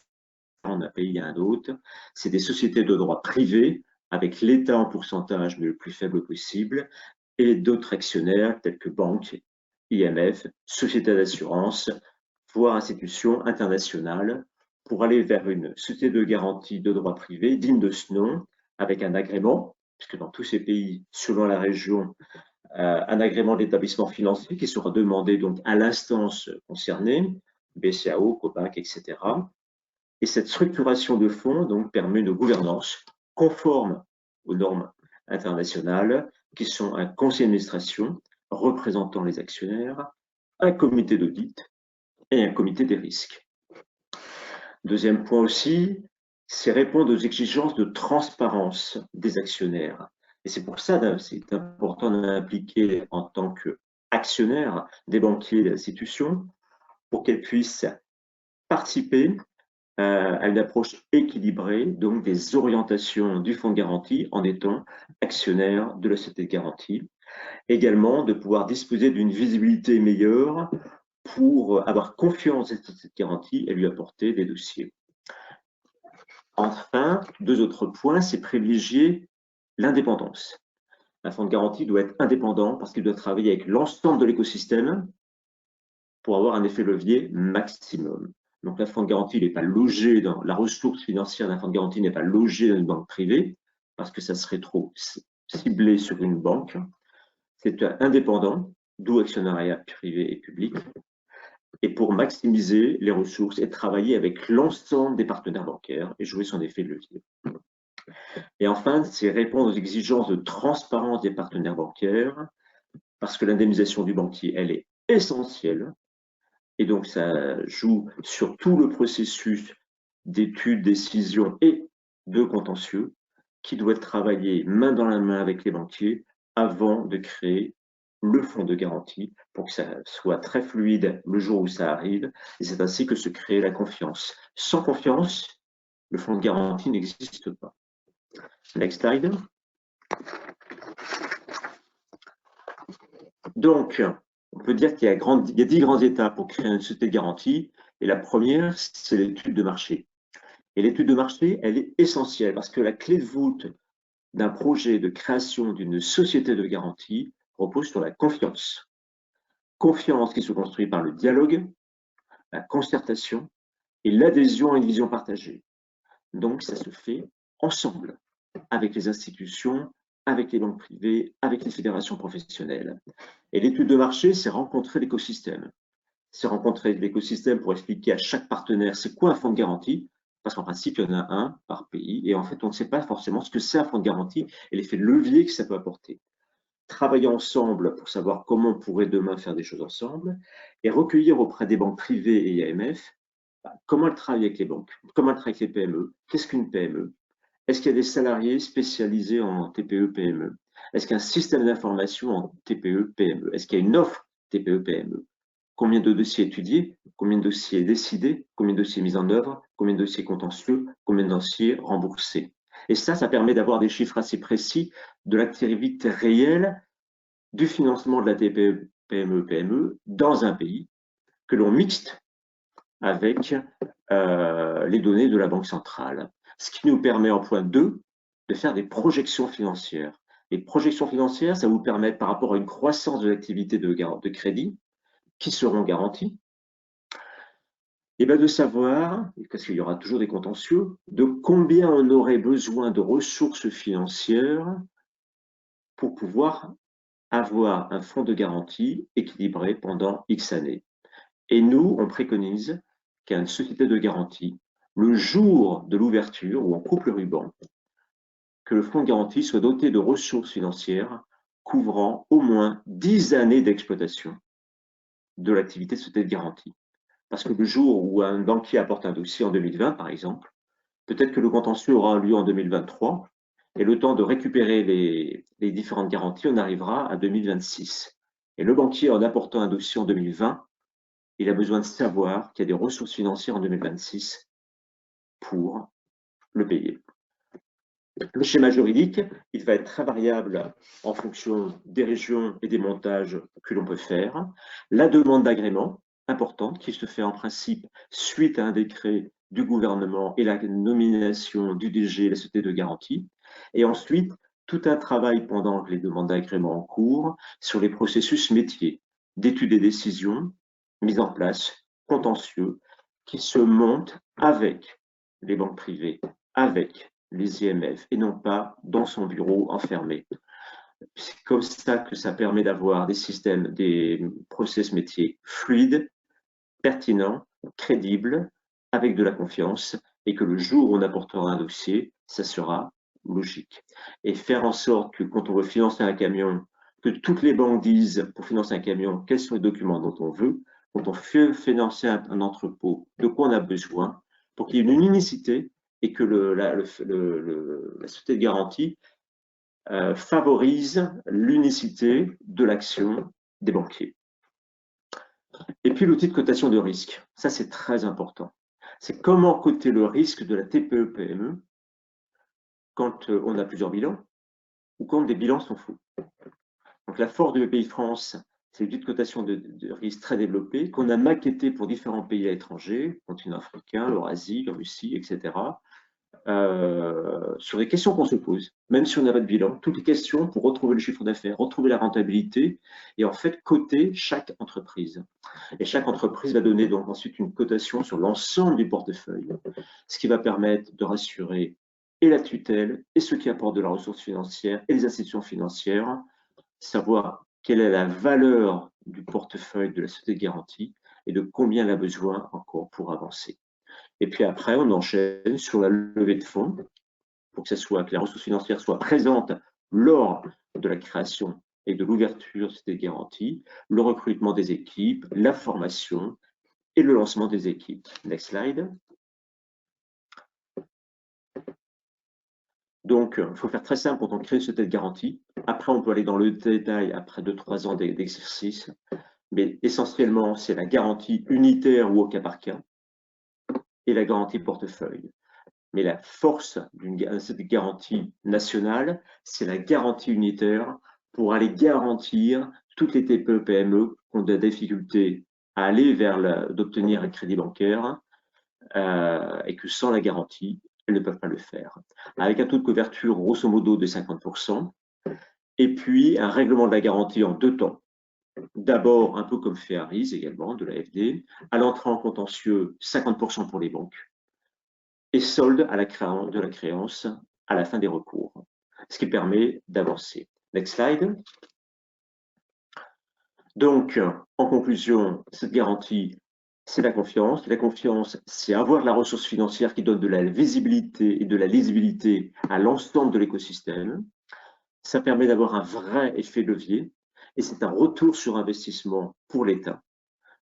d'un pays à un autre, c'est des sociétés de droit privé avec l'État en pourcentage mais le plus faible possible et d'autres actionnaires tels que banques, IMF, sociétés d'assurance, voire institutions internationales pour aller vers une société de garantie de droit privé digne de ce nom avec un agrément, puisque dans tous ces pays, selon la région, un agrément d'établissement financier qui sera demandé donc à l'instance concernée, BCAO, COPAC, etc. Et cette structuration de fonds donc, permet une gouvernance conforme aux normes internationales qui sont un conseil d'administration représentant les actionnaires, un comité d'audit et un comité des risques. Deuxième point aussi, c'est répondre aux exigences de transparence des actionnaires. Et c'est pour ça que c'est important d'impliquer en tant qu'actionnaire des banquiers et des institutions pour qu'elles puissent participer à une approche équilibrée donc des orientations du fonds de garantie en étant actionnaire de la société de garantie. Également, de pouvoir disposer d'une visibilité meilleure pour avoir confiance dans cette société de garantie et lui apporter des dossiers. Enfin, deux autres points, c'est privilégier l'indépendance. Un fonds de garantie doit être indépendant parce qu'il doit travailler avec l'ensemble de l'écosystème pour avoir un effet levier maximum. Donc, un fonds de garantie n'est pas logé dans la ressource financière d'un fonds de garantie n'est pas logé dans une banque privée parce que ça serait trop ciblé sur une banque. C'est indépendant, d'où actionnariat privé et public, et pour maximiser les ressources et travailler avec l'ensemble des partenaires bancaires et jouer son effet de levier. Et enfin, c'est répondre aux exigences de transparence des partenaires bancaires parce que l'indemnisation du banquier, elle est essentielle. Et donc, ça joue sur tout le processus d'études, décision et de contentieux qui doit être travaillé main dans la main avec les banquiers avant de créer le fonds de garantie pour que ça soit très fluide le jour où ça arrive. Et c'est ainsi que se crée la confiance. Sans confiance, le fonds de garantie n'existe pas. Next slide. Donc, on peut dire qu'il y a 10 grandes étapes pour créer une société de garantie. Et la première, c'est l'étude de marché. Et l'étude de marché, elle est essentielle parce que la clé de voûte d'un projet de création d'une société de garantie repose sur la confiance. Confiance qui se construit par le dialogue, la concertation et l'adhésion à une vision partagée. Donc, ça se fait ensemble, avec les institutions, avec les banques privées, avec les fédérations professionnelles. Et l'étude de marché, c'est rencontrer l'écosystème. C'est rencontrer l'écosystème pour expliquer à chaque partenaire c'est quoi un fonds de garantie, parce qu'en principe, il y en a un par pays, et en fait, on ne sait pas forcément ce que c'est un fonds de garantie et l'effet de levier que ça peut apporter. Travailler ensemble pour savoir comment on pourrait demain faire des choses ensemble, et recueillir auprès des banques privées et IMF comment elles travaillent avec les banques, comment elles travaillent avec les PME, qu'est-ce qu'une PME, est-ce qu'il y a des salariés spécialisés en TPE-PME, est-ce qu'il y a un système d'information en TPE-PME, est-ce qu'il y a une offre TPE-PME, combien de dossiers étudiés, combien de dossiers décidés, combien de dossiers mis en œuvre, combien de dossiers contentieux, combien de dossiers remboursés. Et ça permet d'avoir des chiffres assez précis de l'activité réelle du financement de la TPE, PME, PME dans un pays que l'on mixte avec les données de la Banque centrale. Ce qui nous permet en point 2 de faire des projections financières. Les projections financières, ça vous permet par rapport à une croissance de l'activité de crédit qui seront garanties, et bien de savoir, parce qu'il y aura toujours des contentieux, de combien on aurait besoin de ressources financières pour pouvoir avoir un fonds de garantie équilibré pendant X années. Et nous, on préconise qu'à une société de garantie, le jour de l'ouverture, où on coupe le ruban, que le fonds de garantie soit doté de ressources financières couvrant au moins 10 années d'exploitation de l'activité de société de garantie. Parce que le jour où un banquier apporte un dossier en 2020, par exemple, peut-être que le contentieux aura lieu en 2023, et le temps de récupérer les différentes garanties, on arrivera à 2026. Et le banquier, en apportant un dossier en 2020, il a besoin de savoir qu'il y a des ressources financières en 2026 pour le payer. Le schéma juridique, il va être très variable en fonction des régions et des montages que l'on peut faire. La demande d'agrément, importante, qui se fait en principe suite à un décret du gouvernement et la nomination du DG, la société de garantie. Et ensuite, tout un travail pendant les demandes d'agrément en cours sur les processus métiers, d'études et décisions, mise en place, contentieux, qui se montent avec les banques privées, avec les IMF, et non pas dans son bureau enfermé. C'est comme ça que ça permet d'avoir des systèmes, des process métiers fluides, pertinents, crédibles, avec de la confiance, et que le jour où on apportera un dossier, ça sera logique. Et faire en sorte que quand on veut financer un camion, que toutes les banques disent pour financer un camion quels sont les documents dont on veut, quand on fait financer un entrepôt, de quoi on a besoin, pour qu'il y ait une unicité et que la société de garantie favorise l'unicité de l'action des banquiers. Et puis l'outil de cotation de risque, ça c'est très important. C'est comment coter le risque de la TPE-PME quand on a plusieurs bilans ou quand des bilans sont faux. Donc la force de Bpifrance, c'est l'outil de cotation de risque très développé qu'on a maquetté pour différents pays à l'étranger, continent africain, l'Eurasie, la Russie, etc. Sur les questions qu'on se pose, même si on n'a pas de bilan, toutes les questions pour retrouver le chiffre d'affaires, retrouver la rentabilité et en fait coter chaque entreprise. Et chaque entreprise va donner donc ensuite une cotation sur l'ensemble du portefeuille, ce qui va permettre de rassurer et la tutelle et ceux qui apportent de la ressource financière et les institutions financières, savoir quelle est la valeur du portefeuille de la société de garantie et de combien elle a besoin encore pour avancer. Et puis après, on enchaîne sur la levée de fonds pour que les ressources financières soient présentes lors de la création et de l'ouverture des garanties, le recrutement des équipes, la formation et le lancement des équipes. Next slide. Donc, il faut faire très simple quand on crée une société de garantie. Après, on peut aller dans le détail après 2-3 ans d'exercice. Mais essentiellement, c'est la garantie unitaire ou au cas par cas et la garantie portefeuille. Mais la force d'une garantie nationale, c'est la garantie unitaire pour aller garantir toutes les TPE-PME qui ont des difficultés à aller vers d'obtenir un crédit bancaire et que sans la garantie, elles ne peuvent pas le faire. Avec un taux de couverture grosso modo de 50%, et puis un règlement de la garantie en 2 temps. D'abord, un peu comme fait Harris également, de l'AFD, à l'entrée en contentieux, 50% pour les banques, et solde à de la créance à la fin des recours, ce qui permet d'avancer. Next slide. Donc, en conclusion, cette garantie, c'est la confiance. La confiance, c'est avoir de la ressource financière qui donne de la visibilité et de la lisibilité à l'ensemble de l'écosystème. Ça permet d'avoir un vrai effet levier et c'est un retour sur investissement pour l'État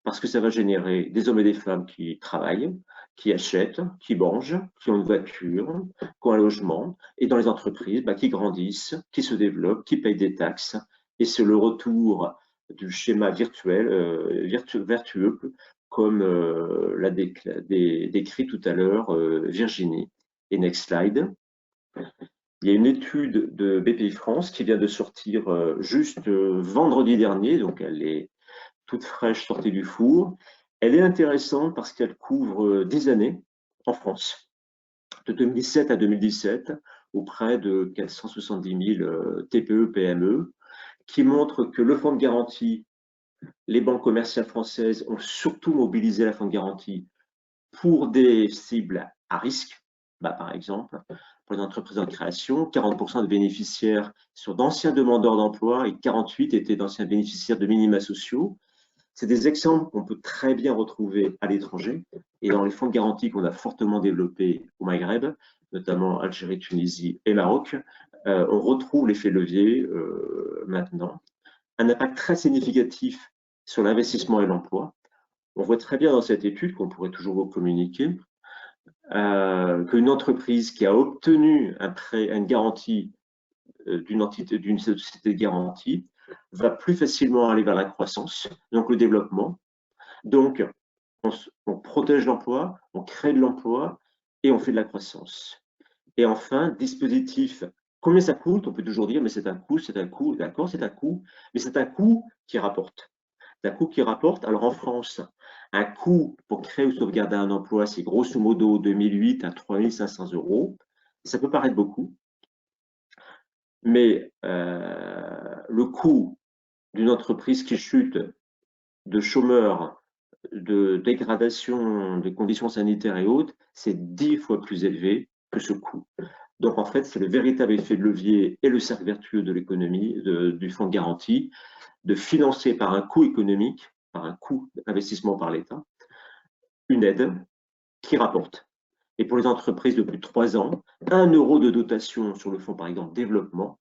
parce que ça va générer des hommes et des femmes qui travaillent, qui achètent, qui mangent, qui ont une voiture, qui ont un logement et dans les entreprises qui grandissent, qui se développent, qui payent des taxes et c'est le retour du schéma virtuel, vertueux comme l'a décrit tout à l'heure Virginie. Et next slide. Il y a une étude de BPI France qui vient de sortir juste vendredi dernier, donc elle est toute fraîche, sortie du four. Elle est intéressante parce qu'elle couvre 10 années en France, de 2007 à 2017, auprès de 470 000 TPE, PME, qui montre que le fonds de garantie, les banques commerciales françaises ont surtout mobilisé la fonds de garantie pour des cibles à risque, par exemple, pour les entreprises en création, 40% de bénéficiaires sont d'anciens demandeurs d'emploi et 48 étaient d'anciens bénéficiaires de minima sociaux. C'est des exemples qu'on peut très bien retrouver à l'étranger et dans les fonds de garantie qu'on a fortement développés au Maghreb, notamment Algérie, Tunisie et Maroc, on retrouve l'effet levier maintenant. Un impact très significatif sur l'investissement et l'emploi. On voit très bien dans cette étude, qu'on pourrait toujours vous communiquer, qu'une entreprise qui a obtenu un prêt, une garantie d'une société de garantie va plus facilement aller vers la croissance, donc le développement. Donc, on protège l'emploi, on crée de l'emploi et on fait de la croissance. Et enfin, dispositif, combien ça coûte? On peut toujours dire, mais c'est un coût, d'accord, c'est un coût, mais c'est un coût qui rapporte. C'est un coût qui rapporte. Alors en France, un coût pour créer ou sauvegarder un emploi, c'est grosso modo 2008 à 3 500 euros. Ça peut paraître beaucoup, mais le coût d'une entreprise qui chute, de chômeurs, de dégradation des conditions sanitaires et autres, c'est 10 fois plus élevé que ce coût. Donc en fait, c'est le véritable effet de levier et le cercle vertueux de l'économie, du fonds de garantie, de financer par un coût économique, par un coût d'investissement par l'État, une aide qui rapporte. Et pour les entreprises de plus de 3 ans, 1 euro de dotation sur le fonds, par exemple, développement,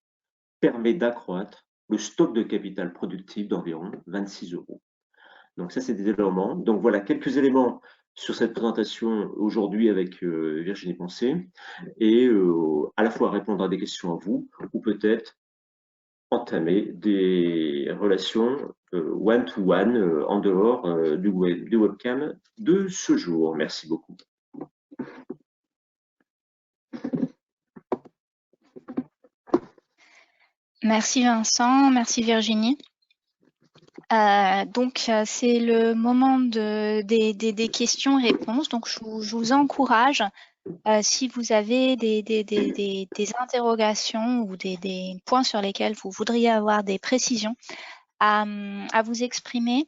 permet d'accroître le stock de capital productif d'environ 26 euros. Donc ça, c'est des éléments. Donc voilà quelques éléments sur cette présentation aujourd'hui avec Virginie Poncet et à la fois répondre à des questions à vous ou peut-être entamer des relations one-to-one en dehors du webcam de ce jour. Merci beaucoup. Merci Vincent, merci Virginie. Donc, c'est le moment des questions-réponses. Donc, je vous encourage, si vous avez des interrogations ou des points sur lesquels vous voudriez avoir des précisions, à vous exprimer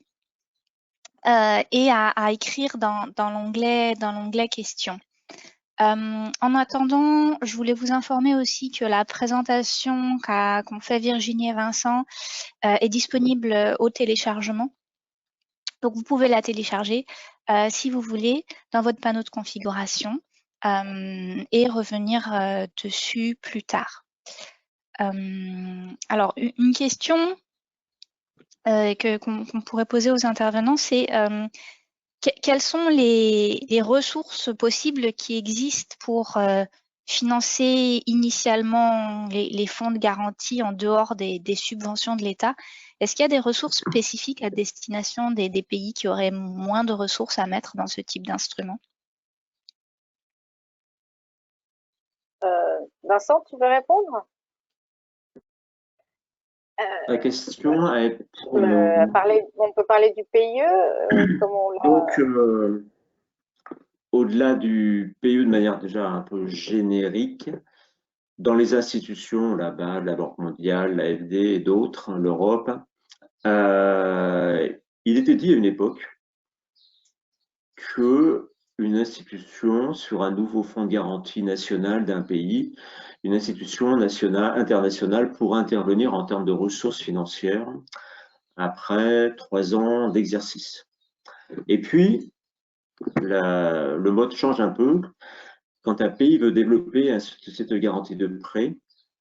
et à écrire dans l'onglet questions. En attendant, je voulais vous informer aussi que la présentation qu'ont fait Virginie et Vincent est disponible au téléchargement. Donc, vous pouvez la télécharger si vous voulez dans votre panneau de configuration et revenir dessus plus tard. Alors, une question qu'on pourrait poser aux intervenants, c'est quelles sont les ressources possibles qui existent pour financer initialement les fonds de garantie en dehors des subventions de l'État? Est-ce qu'il y a des ressources spécifiques à destination des pays qui auraient moins de ressources à mettre dans ce type d'instrument? Vincent, tu veux répondre? La question est... on peut parler du PIE, comme on l'a... Donc, au-delà du PE de manière déjà un peu générique, dans les institutions, là-bas, la Banque mondiale, l'AFD et d'autres, l'Europe, il était dit à une époque qu'une institution sur un nouveau fonds de garantie national d'un pays, une institution nationale, internationale pourra intervenir en termes de ressources financières après 3 ans d'exercice. Et puis, le mode change un peu. Quand un pays veut développer une société de garantie de prêt,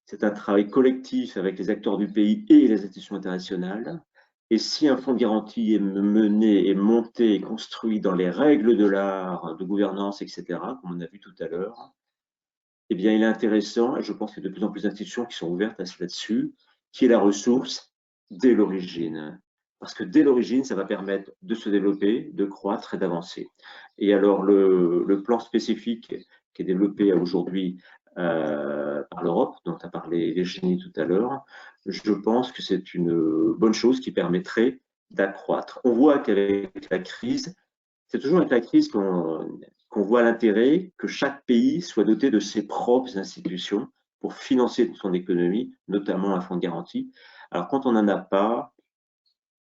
c'est un travail collectif avec les acteurs du pays et les institutions internationales. Et si un fonds de garantie est mené, est monté, est construit dans les règles de l'art, de gouvernance, etc., comme on a vu tout à l'heure, eh bien, il est intéressant, et je pense qu'il y a de plus en plus d'institutions qui sont ouvertes à cela dessus, qui est la ressource dès l'origine. Parce que dès l'origine, ça va permettre de se développer, de croître et d'avancer. Et alors, le plan spécifique qui est développé aujourd'hui par l'Europe, dont a parlé Virginie tout à l'heure, je pense que c'est une bonne chose qui permettrait d'accroître. On voit qu'avec la crise, c'est toujours avec la crise qu'on voit l'intérêt que chaque pays soit doté de ses propres institutions pour financer son économie, notamment un fonds de garantie. Alors, quand on n'en a pas,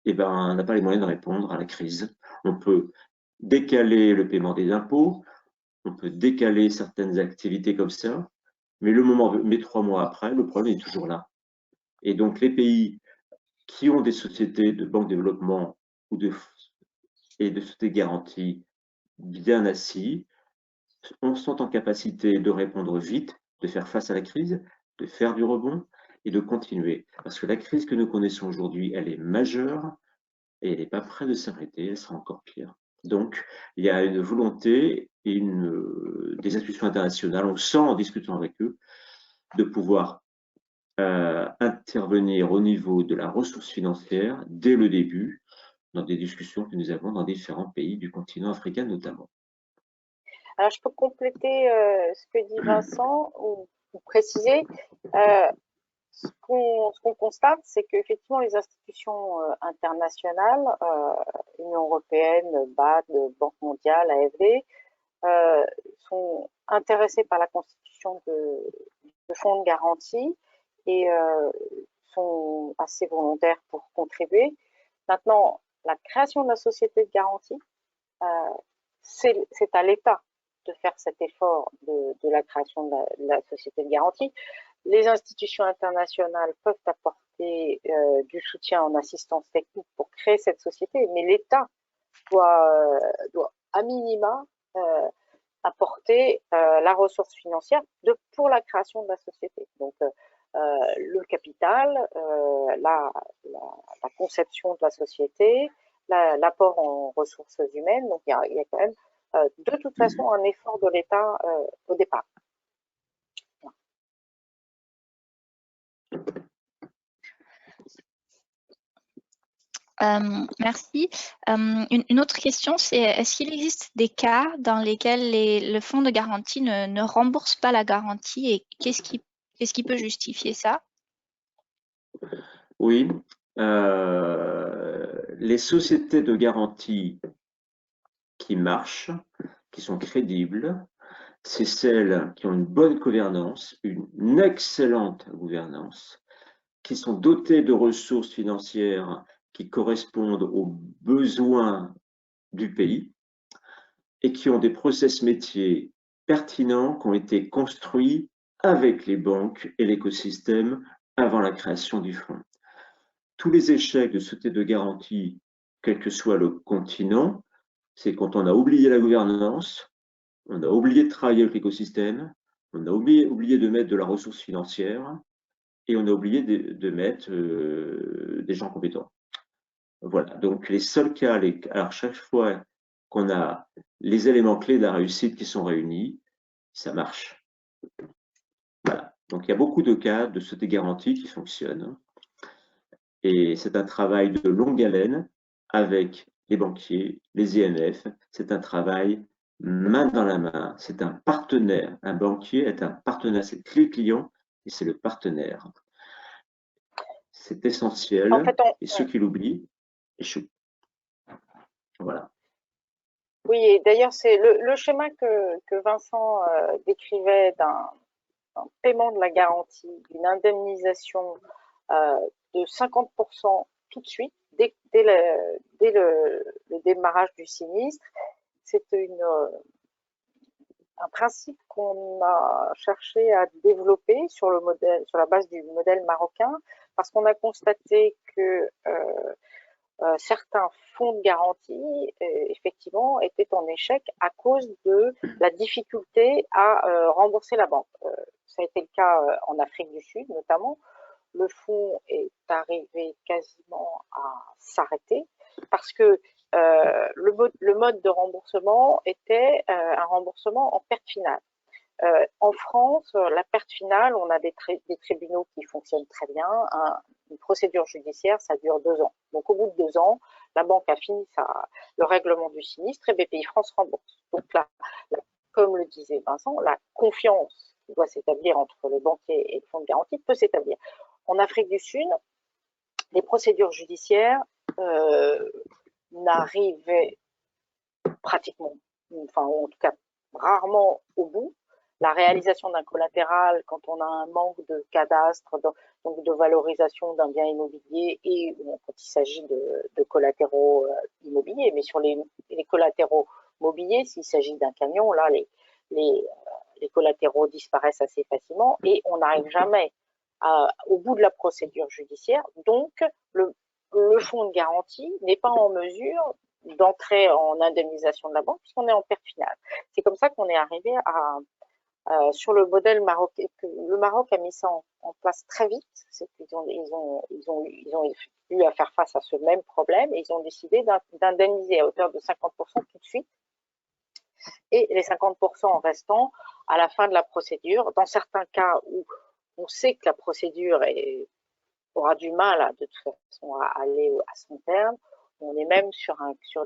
eh ben, on n'a pas les moyens de répondre à la crise. On peut décaler le paiement des impôts, on peut décaler certaines activités comme ça, mais 3 mois après, le problème est toujours là. Et donc, les pays qui ont des sociétés de banque de développement et de sociétés de garantie bien assis, sont en capacité de répondre vite, de faire face à la crise, de faire du rebond et de continuer. Parce que la crise que nous connaissons aujourd'hui, elle est majeure et elle n'est pas près de s'arrêter, elle sera encore pire. Donc, il y a une volonté et des institutions internationales, on sent en discutant avec eux, de pouvoir intervenir au niveau de la ressource financière dès le début, dans des discussions que nous avons dans différents pays du continent africain notamment. Alors, je peux compléter ce que dit Vincent ou préciser. Ce qu'on constate, c'est qu'effectivement, les institutions internationales, Union européenne, BAD, Banque mondiale, AFD, sont intéressées par la constitution de fonds de garantie et sont assez volontaires pour contribuer. Maintenant, la création de la société de garantie, c'est à l'État de faire cet effort de la création de la société de garantie. Les institutions internationales peuvent apporter du soutien en assistance technique pour créer cette société, mais l'État doit à minima apporter la ressource financière pour la création de la société. Donc, le capital, la conception de la société, l'apport en ressources humaines. Donc, il y a quand même de toute façon un effort de l'État au départ. Merci. Une autre question, c'est est-ce qu'il existe des cas dans lesquels le fonds de garantie ne rembourse pas la garantie et qu'est-ce qui peut justifier ça? Oui, les sociétés de garantie qui marchent, qui sont crédibles, c'est celles qui ont une bonne gouvernance, une excellente gouvernance, qui sont dotées de ressources financières qui correspondent aux besoins du pays et qui ont des process métiers pertinents qui ont été construits avec les banques et l'écosystème avant la création du fonds. Tous les échecs de sociétés de garantie, quel que soit le continent, c'est quand on a oublié la gouvernance, on a oublié de travailler avec l'écosystème, on a oublié de mettre de la ressource financière et on a oublié de mettre des gens compétents. Voilà, donc les seuls cas, alors chaque fois qu'on a les éléments clés de la réussite qui sont réunis, ça marche. Voilà, donc il y a beaucoup de cas de sociétés garanties qui fonctionnent. Et c'est un travail de longue haleine avec les banquiers, les IMF. C'est un travail main dans la main. C'est un partenaire. Un banquier est un partenaire. C'est le client et c'est le partenaire. C'est essentiel. En fait, et ceux qui l'oublient échouent. Voilà. Oui, et d'ailleurs, c'est le schéma que Vincent décrivait d'un paiement de la garantie, d'une indemnisation de 50% tout de suite, dès le démarrage du sinistre. C'est un principe qu'on a cherché à développer sur la base du modèle marocain, parce qu'on a constaté que certains fonds de garantie, effectivement, étaient en échec à cause de la difficulté à rembourser la banque. Ça a été le cas en Afrique du Sud, notamment. Le fonds est arrivé quasiment à s'arrêter parce que le mode de remboursement était un remboursement en perte finale. En France, la perte finale, on a des tribunaux qui fonctionnent très bien. Une procédure judiciaire, ça dure 2 ans. Donc, au bout de 2 ans, la banque a fini le règlement du sinistre et Bpifrance rembourse. Donc là, comme le disait Vincent, la confiance qui doit s'établir entre le banquier et le fonds de garantie peut s'établir. En Afrique du Sud, les procédures judiciaires n'arrivaient pratiquement, enfin en tout cas rarement au bout. La réalisation d'un collatéral quand on a un manque de cadastre, donc de valorisation d'un bien immobilier et quand il s'agit de collatéraux immobiliers, mais sur les collatéraux mobiliers, s'il s'agit d'un camion, là les collatéraux disparaissent assez facilement et on n'arrive jamais au bout de la procédure judiciaire. Donc le fonds de garantie n'est pas en mesure d'entrer en indemnisation de la banque puisqu'on est en perte finale. C'est comme ça qu'on est arrivé sur le modèle marocain. Le Maroc a mis ça en place très vite. Ils ont eu à faire face à ce même problème et ils ont décidé d'indemniser à hauteur de 50% tout de suite et les 50% restants à la fin de la procédure. Dans certains cas où on sait que la procédure aura du mal de toute façon à aller à son terme, on est même sur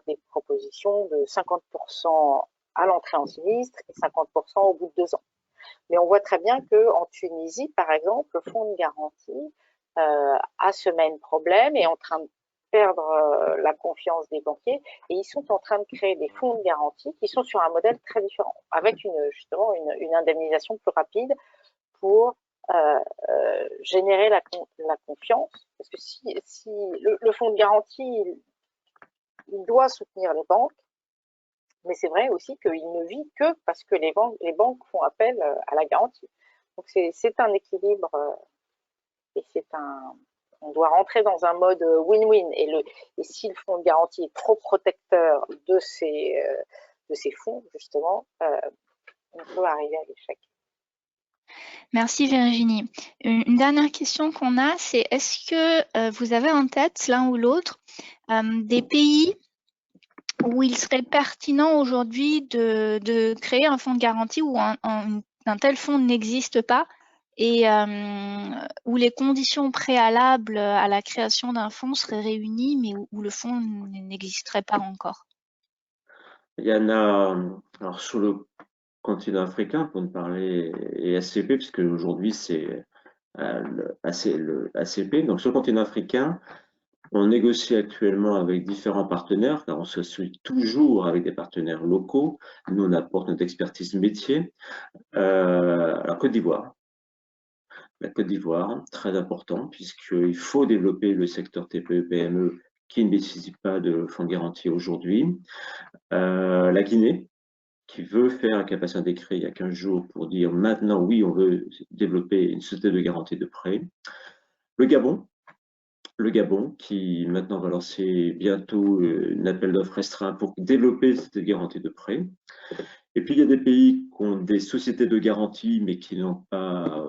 des propositions de 50% à l'entrée en sinistre et 50% au bout de 2 ans. Mais on voit très bien qu'en Tunisie, par exemple, le fonds de garantie a ce même problème et est en train de perdre la confiance des banquiers et ils sont en train de créer des fonds de garantie qui sont sur un modèle très différent, avec justement une indemnisation plus rapide pour générer la confiance. Parce que si le fonds de garantie, il doit soutenir les banques, mais c'est vrai aussi qu'il ne vit que parce que les banques font appel à la garantie. Donc c'est un équilibre et on doit rentrer dans un mode win-win. Et si le fonds de garantie est trop protecteur de ces fonds, justement, on peut arriver à l'échec. Merci Virginie. Une dernière question qu'on a, c'est est-ce que vous avez en tête, l'un ou l'autre, des pays où il serait pertinent aujourd'hui de créer un fonds de garantie où un tel fonds n'existe pas et où les conditions préalables à la création d'un fonds seraient réunies, mais où le fonds n'existerait pas encore? Il y en a, alors sur le continent africain, pour ne parler, et ACP, puisque aujourd'hui c'est le ACP. Donc sur le continent africain, on négocie actuellement avec différents partenaires, car on se suit toujours avec des partenaires locaux. Nous, on apporte notre expertise métier. Alors, Côte d'Ivoire. La Côte d'Ivoire, très important, puisqu'il faut développer le secteur TPE-PME qui ne bénéficie pas de fonds de garantie aujourd'hui. La Guinée, qui veut faire un capacité décret il y a 15 jours pour dire maintenant, oui, on veut développer une société de garantie de prêt. Le Gabon, qui maintenant va lancer bientôt un appel d'offres restreint pour développer cette garantie de prêt. Et puis, il y a des pays qui ont des sociétés de garantie, mais qui n'ont pas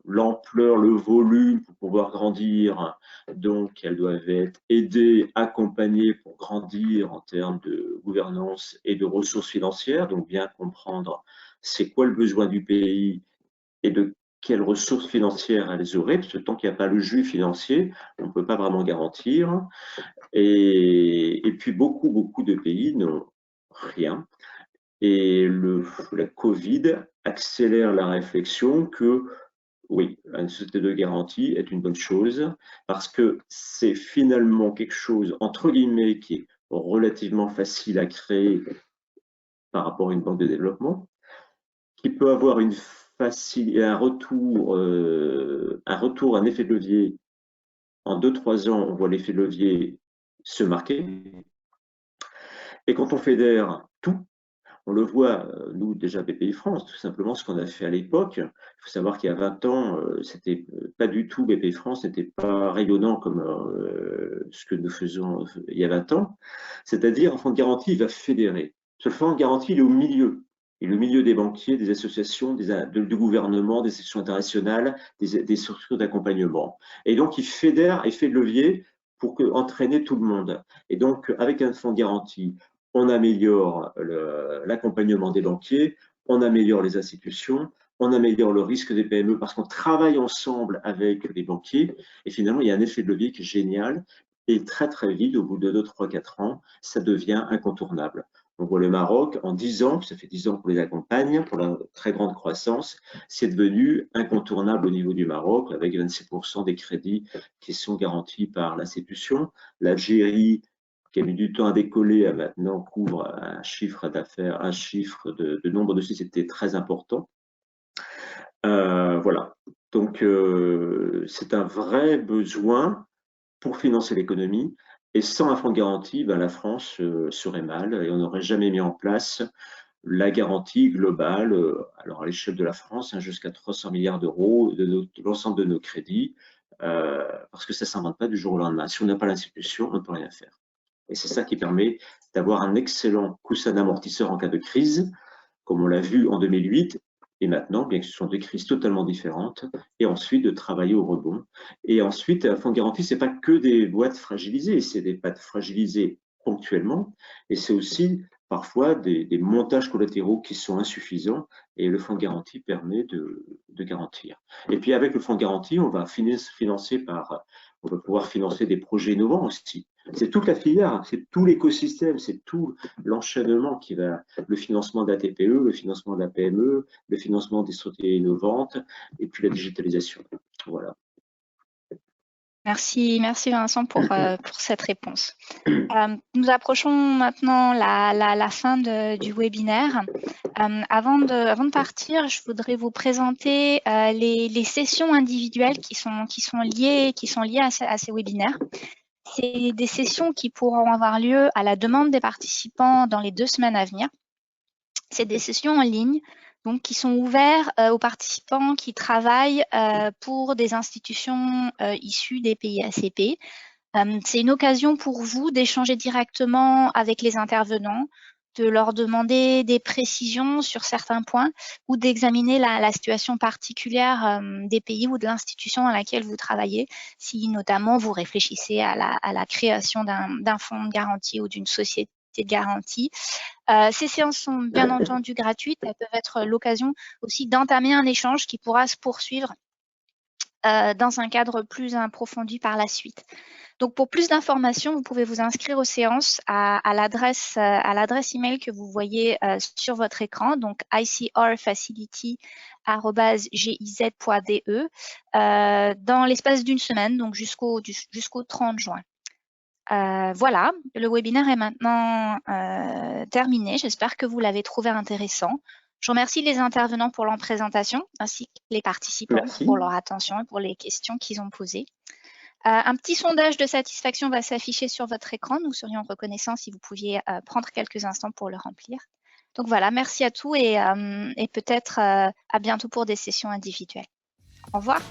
l'ampleur, le volume pour pouvoir grandir. Donc, elles doivent être aidées, accompagnées pour grandir en termes de gouvernance et de ressources financières. Donc, bien comprendre c'est quoi le besoin du pays et de quelles ressources financières elles auraient, parce que tant qu'il n'y a pas le jus financier, on ne peut pas vraiment garantir. Et puis, beaucoup de pays n'ont rien. Et la Covid accélère la réflexion que oui, une société de garantie est une bonne chose parce que c'est finalement quelque chose, entre guillemets, qui est relativement facile à créer par rapport à une banque de développement, qui peut avoir un effet de levier. En 2-3 ans, on voit l'effet de levier se marquer. Et quand on fédère tout, on le voit, nous, déjà, BPI France, tout simplement ce qu'on a fait à l'époque. Il faut savoir qu'il y a 20 ans, c'était pas du tout, BPI France n'était pas rayonnant comme ce que nous faisons il y a 20 ans. C'est-à-dire, un fonds de garantie, il va fédérer. Ce fonds de garantie, il est au milieu. Il est au milieu des banquiers, des associations, du gouvernement, des sections internationales, des structures d'accompagnement. Et donc, il fédère effet de levier pour entraîner tout le monde. Et donc, avec un fonds de garantie, on améliore l'accompagnement des banquiers, on améliore les institutions, on améliore le risque des PME parce qu'on travaille ensemble avec les banquiers. Et finalement, il y a un effet de levier qui est génial. Et très, très vite, au bout de 2, 3, 4 ans, ça devient incontournable. On voit le Maroc, en 10 ans, ça fait 10 ans qu'on les accompagne, pour la très grande croissance, c'est devenu incontournable au niveau du Maroc, avec 26% des crédits qui sont garantis par l'institution. L'Algérie, qui a mis du temps à décoller, maintenant couvre un chiffre d'affaires, un chiffre de nombre de sociétés très important. Voilà. Donc, c'est un vrai besoin pour financer l'économie. Et sans un fonds de garantie, ben, la France serait mal et on n'aurait jamais mis en place la garantie globale, alors à l'échelle de la France, hein, jusqu'à 300 milliards d'euros de l'ensemble de nos crédits, parce que ça ne s'invente pas du jour au lendemain. Si on n'a pas l'institution, on ne peut rien faire. Et c'est ça qui permet d'avoir un excellent coussin d'amortisseur en cas de crise, comme on l'a vu en 2008, et maintenant, bien que ce sont des crises totalement différentes, et ensuite de travailler au rebond. Et ensuite, un fonds de garantie, ce n'est pas que des boîtes fragilisées, c'est des boîtes fragilisées ponctuellement, et c'est aussi parfois des montages collatéraux qui sont insuffisants, et le fonds de garantie permet de garantir. Et puis avec le fonds de garantie, on va pouvoir financer des projets innovants aussi. C'est toute la filière, c'est tout l'écosystème, c'est tout l'enchaînement qui va, le financement de la TPE, le financement de la PME, le financement des sociétés innovantes et puis la digitalisation. Voilà. Merci Vincent pour cette réponse. Nous approchons maintenant la fin du webinaire. Avant de partir, je voudrais vous présenter les sessions individuelles qui sont liées à ces webinaires. C'est des sessions qui pourront avoir lieu à la demande des participants dans les 2 semaines à venir. C'est des sessions en ligne, donc qui sont ouvertes aux participants qui travaillent pour des institutions issues des pays ACP. C'est une occasion pour vous d'échanger directement avec les intervenants, de leur demander des précisions sur certains points ou d'examiner la situation particulière des pays ou de l'institution dans laquelle vous travaillez, si notamment vous réfléchissez à la création d'un fonds de garantie ou d'une société de garantie. Ces séances sont bien entendu gratuites, elles peuvent être l'occasion aussi d'entamer un échange qui pourra se poursuivre dans un cadre plus approfondi par la suite. Donc, pour plus d'informations, vous pouvez vous inscrire aux séances à l'adresse email que vous voyez sur votre écran, donc icrfacility@giz.de, dans l'espace d'une semaine, donc jusqu'au 30 juin. Voilà, le webinaire est maintenant terminé. J'espère que vous l'avez trouvé intéressant. Je remercie les intervenants pour leur présentation, ainsi que les participants pour leur attention et pour les questions qu'ils ont posées. Un petit sondage de satisfaction va s'afficher sur votre écran. Nous serions reconnaissants si vous pouviez prendre quelques instants pour le remplir. Donc voilà, merci à tous et peut-être à bientôt pour des sessions individuelles. Au revoir.